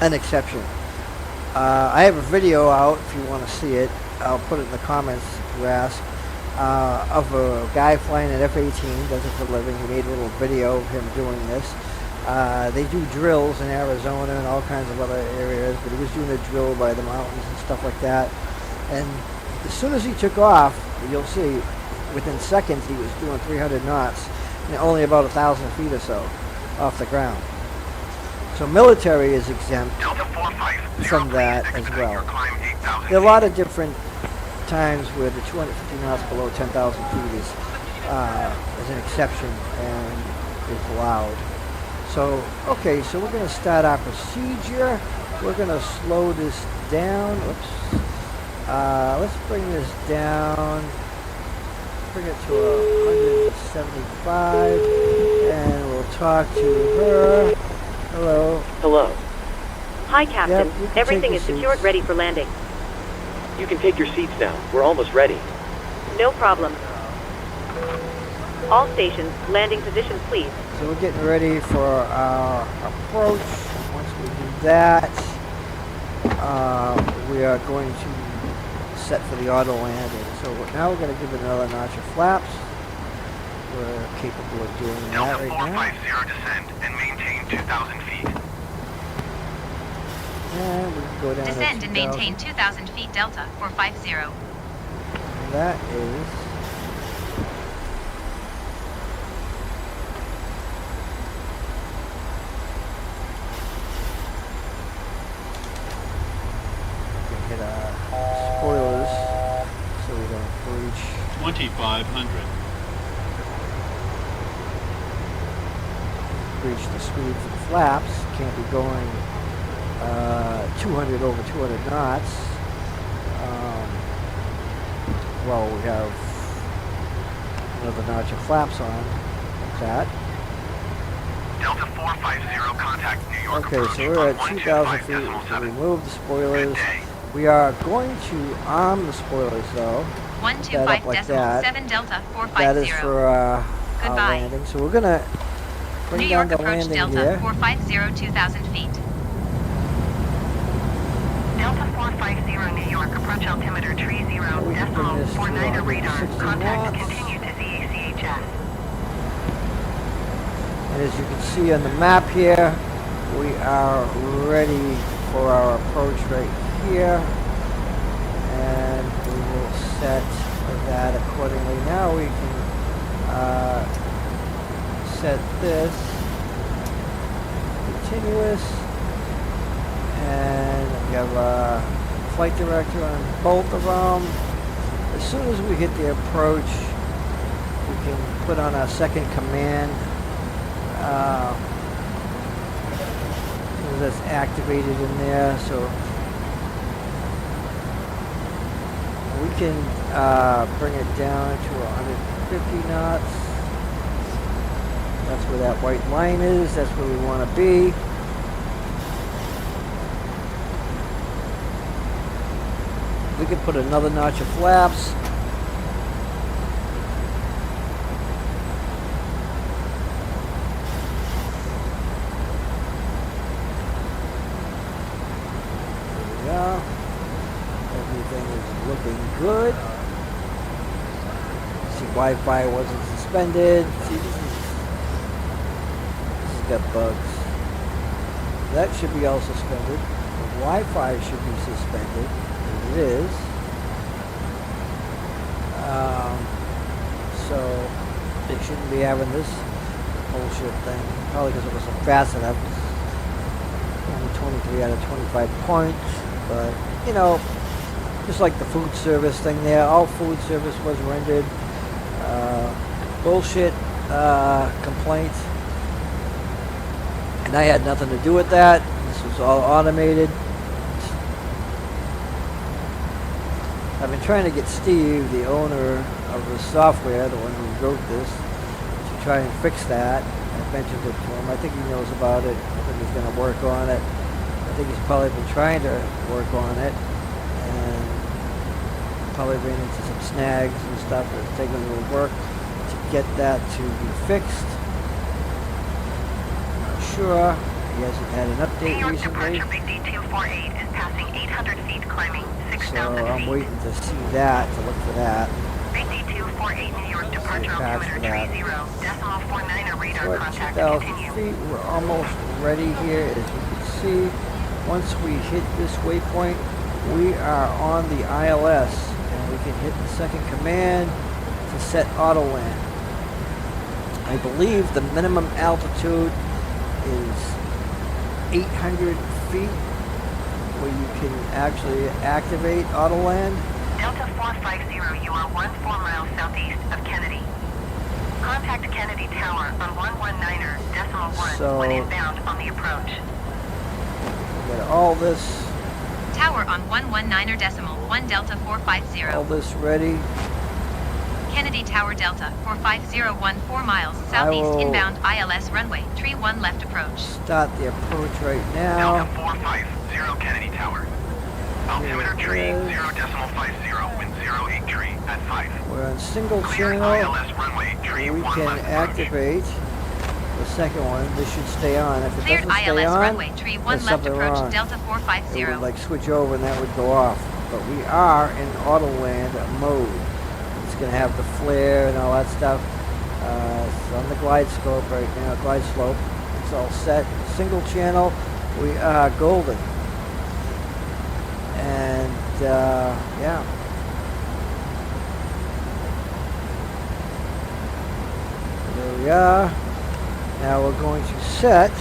an exception. I have a video out if you want to see it. I'll put it in the comments if you ask. Of a guy flying an F-18, does it for a living. He made a little video of him doing this. They do drills in Arizona and all kinds of other areas, but he was doing a drill by the mountains and stuff like that. And as soon as he took off, you'll see, within seconds he was doing 300 knots and only about 1,000 feet or so off the ground. So military is exempt from that as well. There are a lot of different times where the 250 knots below 10,000 feet is an exception and is allowed. So, okay, so we're going to start our procedure. We're going to slow this down. Oops. Let's bring this down. Bring it to 175. And we'll talk to her. Hello. Hello. Hi, Captain. Yep, you can Everything take is your secured, seats. ready for landing. You can take your seats now. We're almost ready. No problem. All stations, landing positions, please. So we're getting ready for our approach. Once we do that, we are going to set for the auto landing. So now we're going to give it another notch of flaps. We're capable of doing that right now. Delta 450 descend and maintain 2,000 feet. And we can go down Descend to and 2,000. maintain 2,000 feet Delta 450. And that is hit our spoilers so we don't breach 2,500. the speed for the flaps. Can't be going 200 over 200 knots. Well, we have another notch of flaps on like that. Delta 450, contact New York. Okay, so we're at 2,000 feet. So remove the spoilers. We are going to arm the spoilers though. 125.7 Delta 450. That is for our Goodbye. landing. So we're gonna bring New down York the approach landing Delta gear. 450 2,000 feet. Delta 450 New York, approach altimeter tree 0, We can bring this to 0.49 radar. 160 Contact knots. continue to ZACHS. And as you can see on the map here, we are ready for our approach right here. And we will set that accordingly. Now we can set this continuous. And we have a flight director on both of them. As soon as we hit the approach, we can put on our second command. That's activated in there, so we can bring it down to 150 knots. That's where that white line is. That's where we want to be. We can put another notch of flaps. Everything is looking good. See, Wi-Fi wasn't suspended. See, this has got bugs. That should be all suspended. The Wi-Fi should be suspended. It is. So they shouldn't be having this bullshit thing. Probably because it wasn't fast enough. Only 23 out of 25 points. But, you know, just like the food service thing there, all food service was rendered. Bullshit complaints. And I had nothing to do with that. This was all automated. I've been trying to get Steve, the owner of the software, the one who wrote this, to try and fix that. I mentioned it to him. I think he knows about it. I think he's going to work on it. I think he's probably been trying to work on it, and probably ran into some snags and stuff. It's taking a little work to get that to be fixed. I'm not sure. He hasn't had an update New York recently. departure Big D248 is passing 800 feet, climbing 6,000 So I'm feet. waiting to see that, to look for that. Big D248 New York departure altimeter tree 0, decimal 49er radar We're at contact 2,000 continue. feet. We're almost ready here, as you can see. Once we hit this waypoint, we are on the ILS, and we can hit the second command to set auto land. I believe the minimum altitude is 800 feet, where you can actually activate auto land. Delta 450, you are 14 miles southeast of Kennedy. Contact Kennedy Tower on 119er decimal 1 So, when inbound on the approach. We got all this, Tower on 119er decimal 1 Delta 450. all this ready. Kennedy Tower Delta 450 4 miles southeast will inbound ILS runway tree 1 left approach. Start the approach right Delta now. 450 Kennedy Tower. Altimeter tree Here it is. 0.50, wind 08 tree at 5. We're on single Clear channel. ILS runway tree We 1 can left approach. activate the second one. This should stay on. If it Cleared doesn't stay ILS on, runway tree 1 there's left something approach wrong. Delta It 450. would like switch over and that would go off. But we are in auto land mode. It's going to have the flare and all that stuff. It's on the glide scope right now. Glide slope. It's all set. Single channel. We are golden. And yeah. There we are. Now we're going to set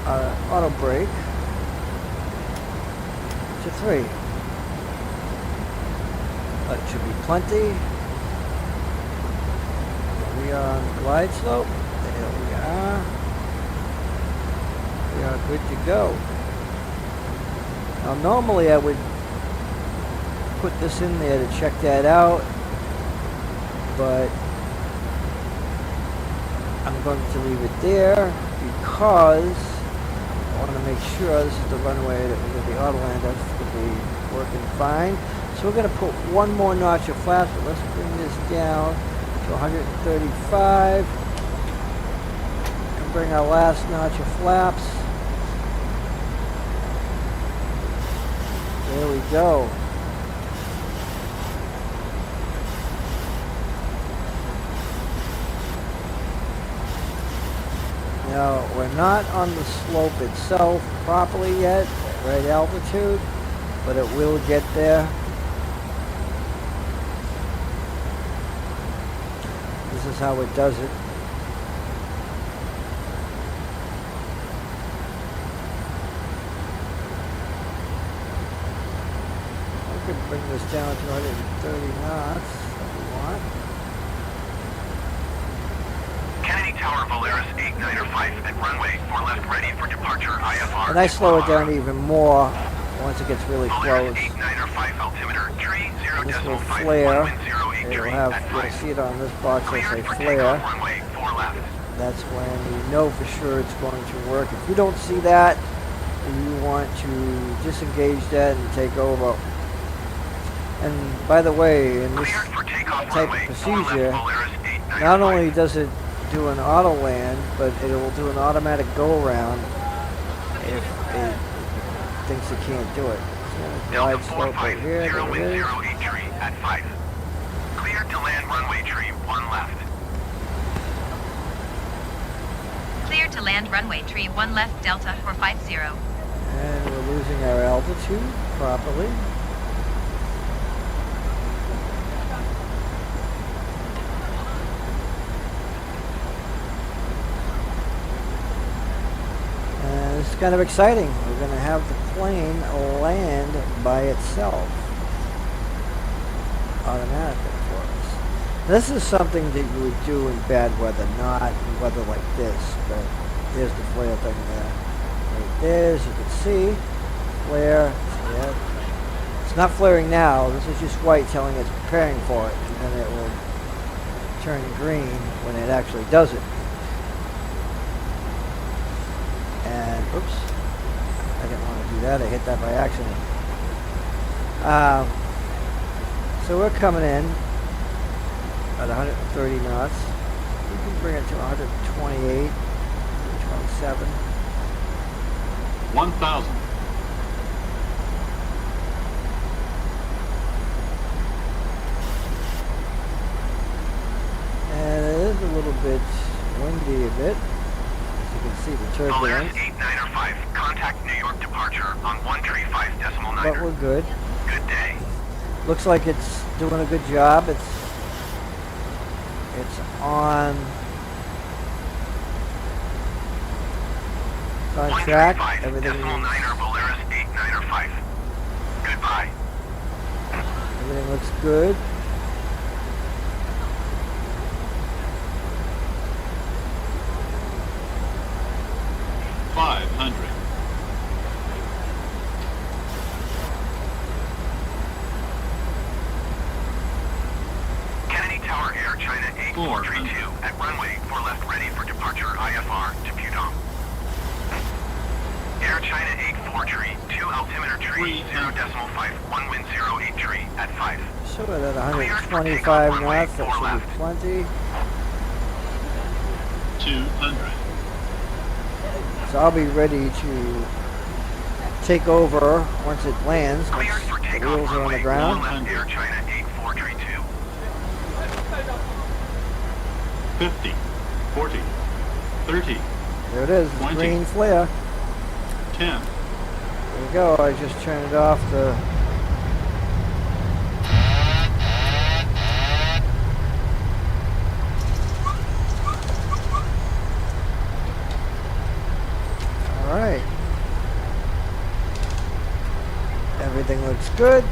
our auto brake to 3. That should be plenty. We are on the glide slope. There we are. We are good to go. Now normally I would put this in there to check that out, but I'm going to leave it there because I want to make sure this is the runway that we're going to be auto land. That's going to be working fine. So we're going to put one more notch of flaps, but let's bring this down to 135. And bring our last notch of flaps. There we go. Now, we're not on the slope itself properly yet, at right altitude, but it will get there. This is how it does it. I could bring this down to 130 knots if we want. Kennedy Tower, Volaris 895 at runway 4 left ready for departure IFR. And I slow it down even more once it gets really Volaris close. 895 altimeter, tree 0 This will decimal 5 flare. 11083 It'll have, at you'll 5. see it on this box, it'll say Cleared for flare. takeoff runway 4 left. That's when you know for sure it's going to work. If you don't see that, you want to disengage that and take over. And by the way, in this Cleared for takeoff type of runway 4 left, procedure, Volaris 895. not only does it do an auto land, but it will do an automatic go around if it thinks it can't do it. So Delta wide slope 45, right here, 0 there wind it is. 083 at 5. Cleared to land runway tree 1 left. Clear to land runway tree 1 left Delta for 50. And we're losing our altitude properly. And it's kind of exciting. We're going to have the plane land by itself automatically for us. This is something that you would do in bad weather, not in weather like this. But there's the flare thing there. Right there, as you can see, flare. Yeah. It's not flaring now. This is just white telling it's preparing for it, and then it will turn green when it actually does it. And oops, I didn't want to do that. I hit that by accident. So we're coming in at 130 knots. We can bring it to 128, 127. 1,000. And it is a little bit windy a bit. As you can see the Volaris turbulence. 895, contact New York departure on 135 decimal 9. But we're good. Good day. Looks like it's doing a good job. It's on track. 135 Everything decimal 9er, Volaris 895. Goodbye. everything looks good. Kennedy Tower Air China 8432 at runway 4 left ready for departure IFR to Pudong. Air China 8432, altimeter tree 0 decimal 5, 1 wind 08 tree at 5. So at 125 knots, that should be plenty. 200. So I'll be ready to take over once it lands, once Cleared for the takeoff wheels are on the runway 4 ground. left Air China 8432. 50. 40. 30. There it is, the 20. green flare. 10. There we go, I just turned it off the... Alright. Everything looks good.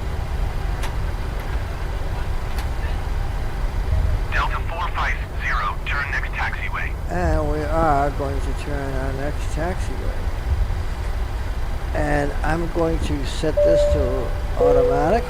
Delta 450, turn next taxiway. And we are going to turn our next taxiway. And I'm going to set this to automatic.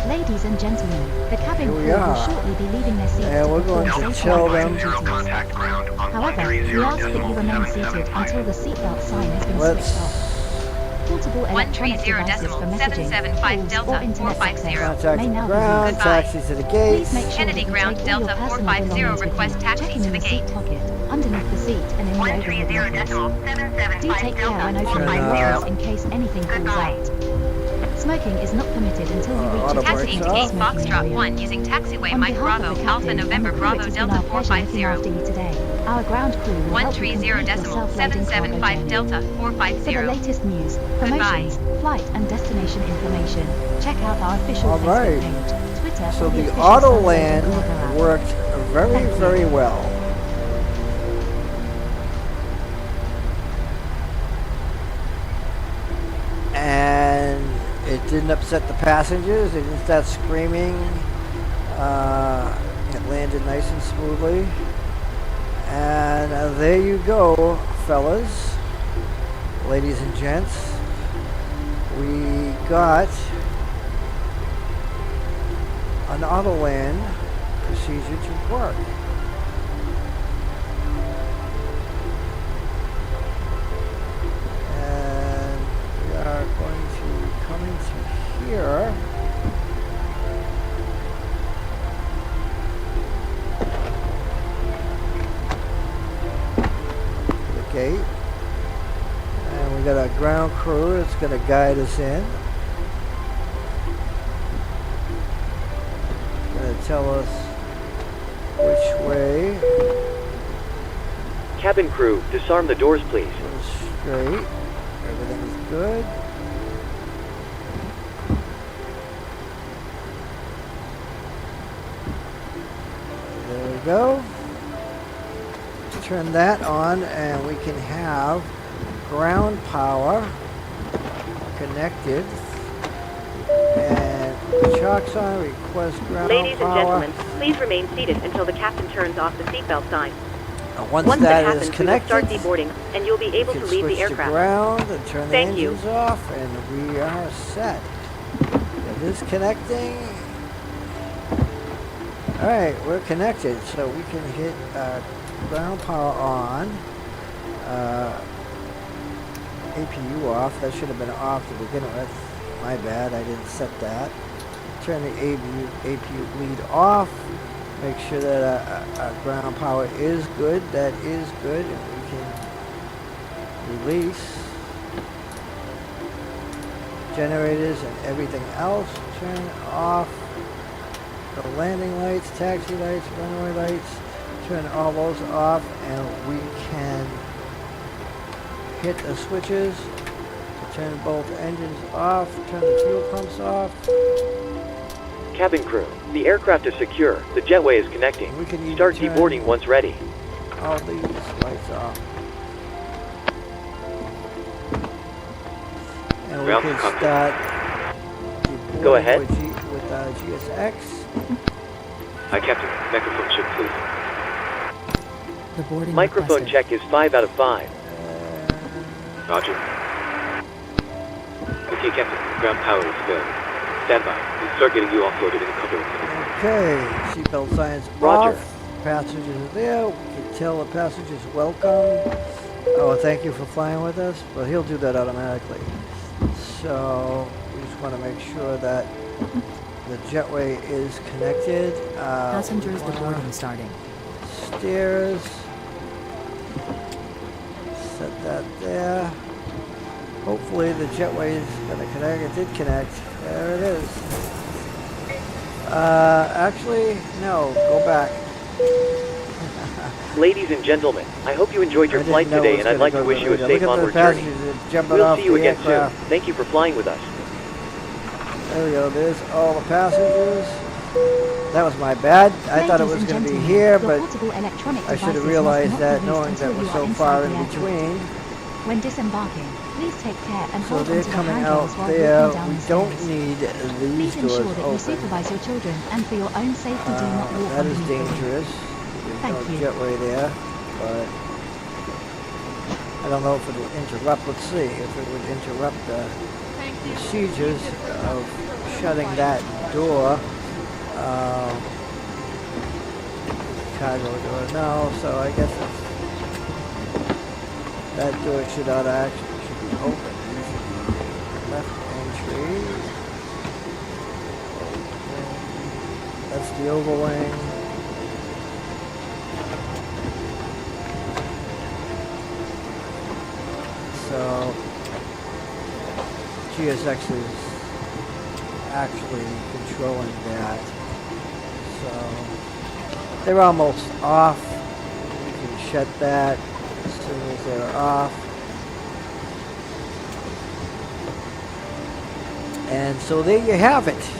Ladies and gentlemen, the cabin Here we crew will are. shortly be leaving their seats And to we're perform going to safe tell flight them- duties. Contact ground on However, we ask that you remain seated 130.775. until the seatbelt sign has been Let's switched off. For portable electronic devices for messaging, 130.775 calls, or Delta internet 450. access Contact may the now be ground, used. Goodbye. taxi to the Please make gates. sure Kennedy that you Ground take all your Delta personal 450 belongings with request you, taxi checking to in the the seat gate. pocket, underneath the seat, and in the overhead lockers. 130.775 Do take care when Delta opening the Turn lockers off. in case anything falls Goodbye. out. Smoking is not permitted until you reach auto a brakes Taxiing to off. gate designated smoking Foxtrot area. 1 using taxiway On Mike behalf of Bravo the Alpha captain and November the crew, Bravo it has been Delta our pleasure looking after 450. you today. Our ground crew will help you complete your self-loading cargo 130.775 journey. Delta For the 450. latest news, promotions, flight and destination information, check out our official All right. Facebook page, Twitter, So or the the official auto Sunloading land Cargo app. worked very, Thank you. very well. And it didn't upset the passengers. It didn't start screaming. It landed nice and smoothly. And there you go, fellas, ladies and gents. We got an auto land procedure to work. And we are going to come into here. The gate. And we got a ground crew that's going to guide us in. Going to tell us which way. Cabin crew, disarm the doors, please. Go straight. Everything is good. There we go. Turn that on and we can have ground power connected. And the chalk's on, request ground Ladies and power. gentlemen, please remain seated until the captain turns off the seatbelt sign. Once Once that that is happens, we will start connected, deboarding, and you'll be able you to can leave switch the aircraft. to ground and turn the Thank you. engines off, and we are set. It is connecting. Alright, we're connected, so we can hit ground power on. APU off. That should have been off to begin with. My bad, I didn't set that. Turn the APU bleed off. Make sure that our ground power is good. That is good, and we can release generators and everything else. Turn off the landing lights, taxi lights, runway lights. Turn all those off, and we can hit the switches to turn both engines off. Turn the fuel pumps off. Cabin crew, the aircraft is secure. The jetway is connecting. We can even Start turn deboarding once ready. all these lights off. And we Ground can cockpit. start Go deboarding ahead. with GSX. Hi, Captain. Microphone check, please. The boarding Microphone requested. check is 5 out of 5. Roger. Okay, Captain. Ground power is good. Stand by. We'll start getting you offloaded in a couple of minutes. Okay, seatbelt signs Roger. off. Passengers are there. We can tell the passengers welcome. Oh, thank you for flying with us. Well, he'll do that automatically. So we just want to make sure that the jetway is connected. Passengers we wanna- boarding starting. Stairs. Set that there. Hopefully the jetway is going to connect. It did connect. There it is. Actually, no. Go back. Ladies and gentlemen, I hope you enjoyed your I didn't flight know it today, was and I'd gonna like go to wish you a Nvidia. safe Look at onward the journey. passengers jumping We'll off see you the again soon. aircraft. Thank you for flying with us. There we go. There's all the passengers. That was my bad. I thought it was going to be here, but I should have realized that knowing that we're so far in between. When disembarking, please take care and So hold they're onto the coming handrails out while there. walking down We the don't stairs. need these Please ensure doors that you open. supervise your children, and for your own safety, do not walk That is underneath them. dangerous. There's Thank no you. jetway there, but I don't know if it would interrupt. Let's see if it would interrupt the procedures of shutting that door. Cargo door. No, so I guess that door should not actually be open. That's the overwing. So GSX is actually controlling that. So they're almost off. You can shut that as soon as they're off. And so there you have it.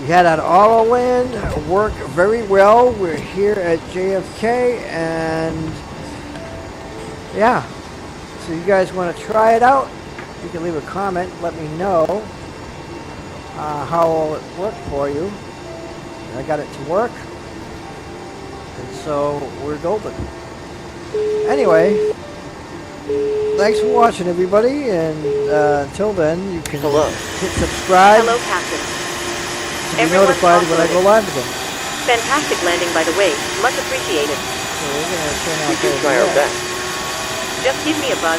We had an auto in, work very well. We're here at JFK, and yeah. So you guys want to try it out? You can leave a comment. Let me know how it worked for you. I got it to work, and so we're golden. Anyway, thanks for watching, everybody, and until then, you can hit subscribe. Hello, Captain. To be notified when I go live again. Fantastic landing, by the way. Much appreciated. So we're gonna turn out We can try our best. Just give me a buzz.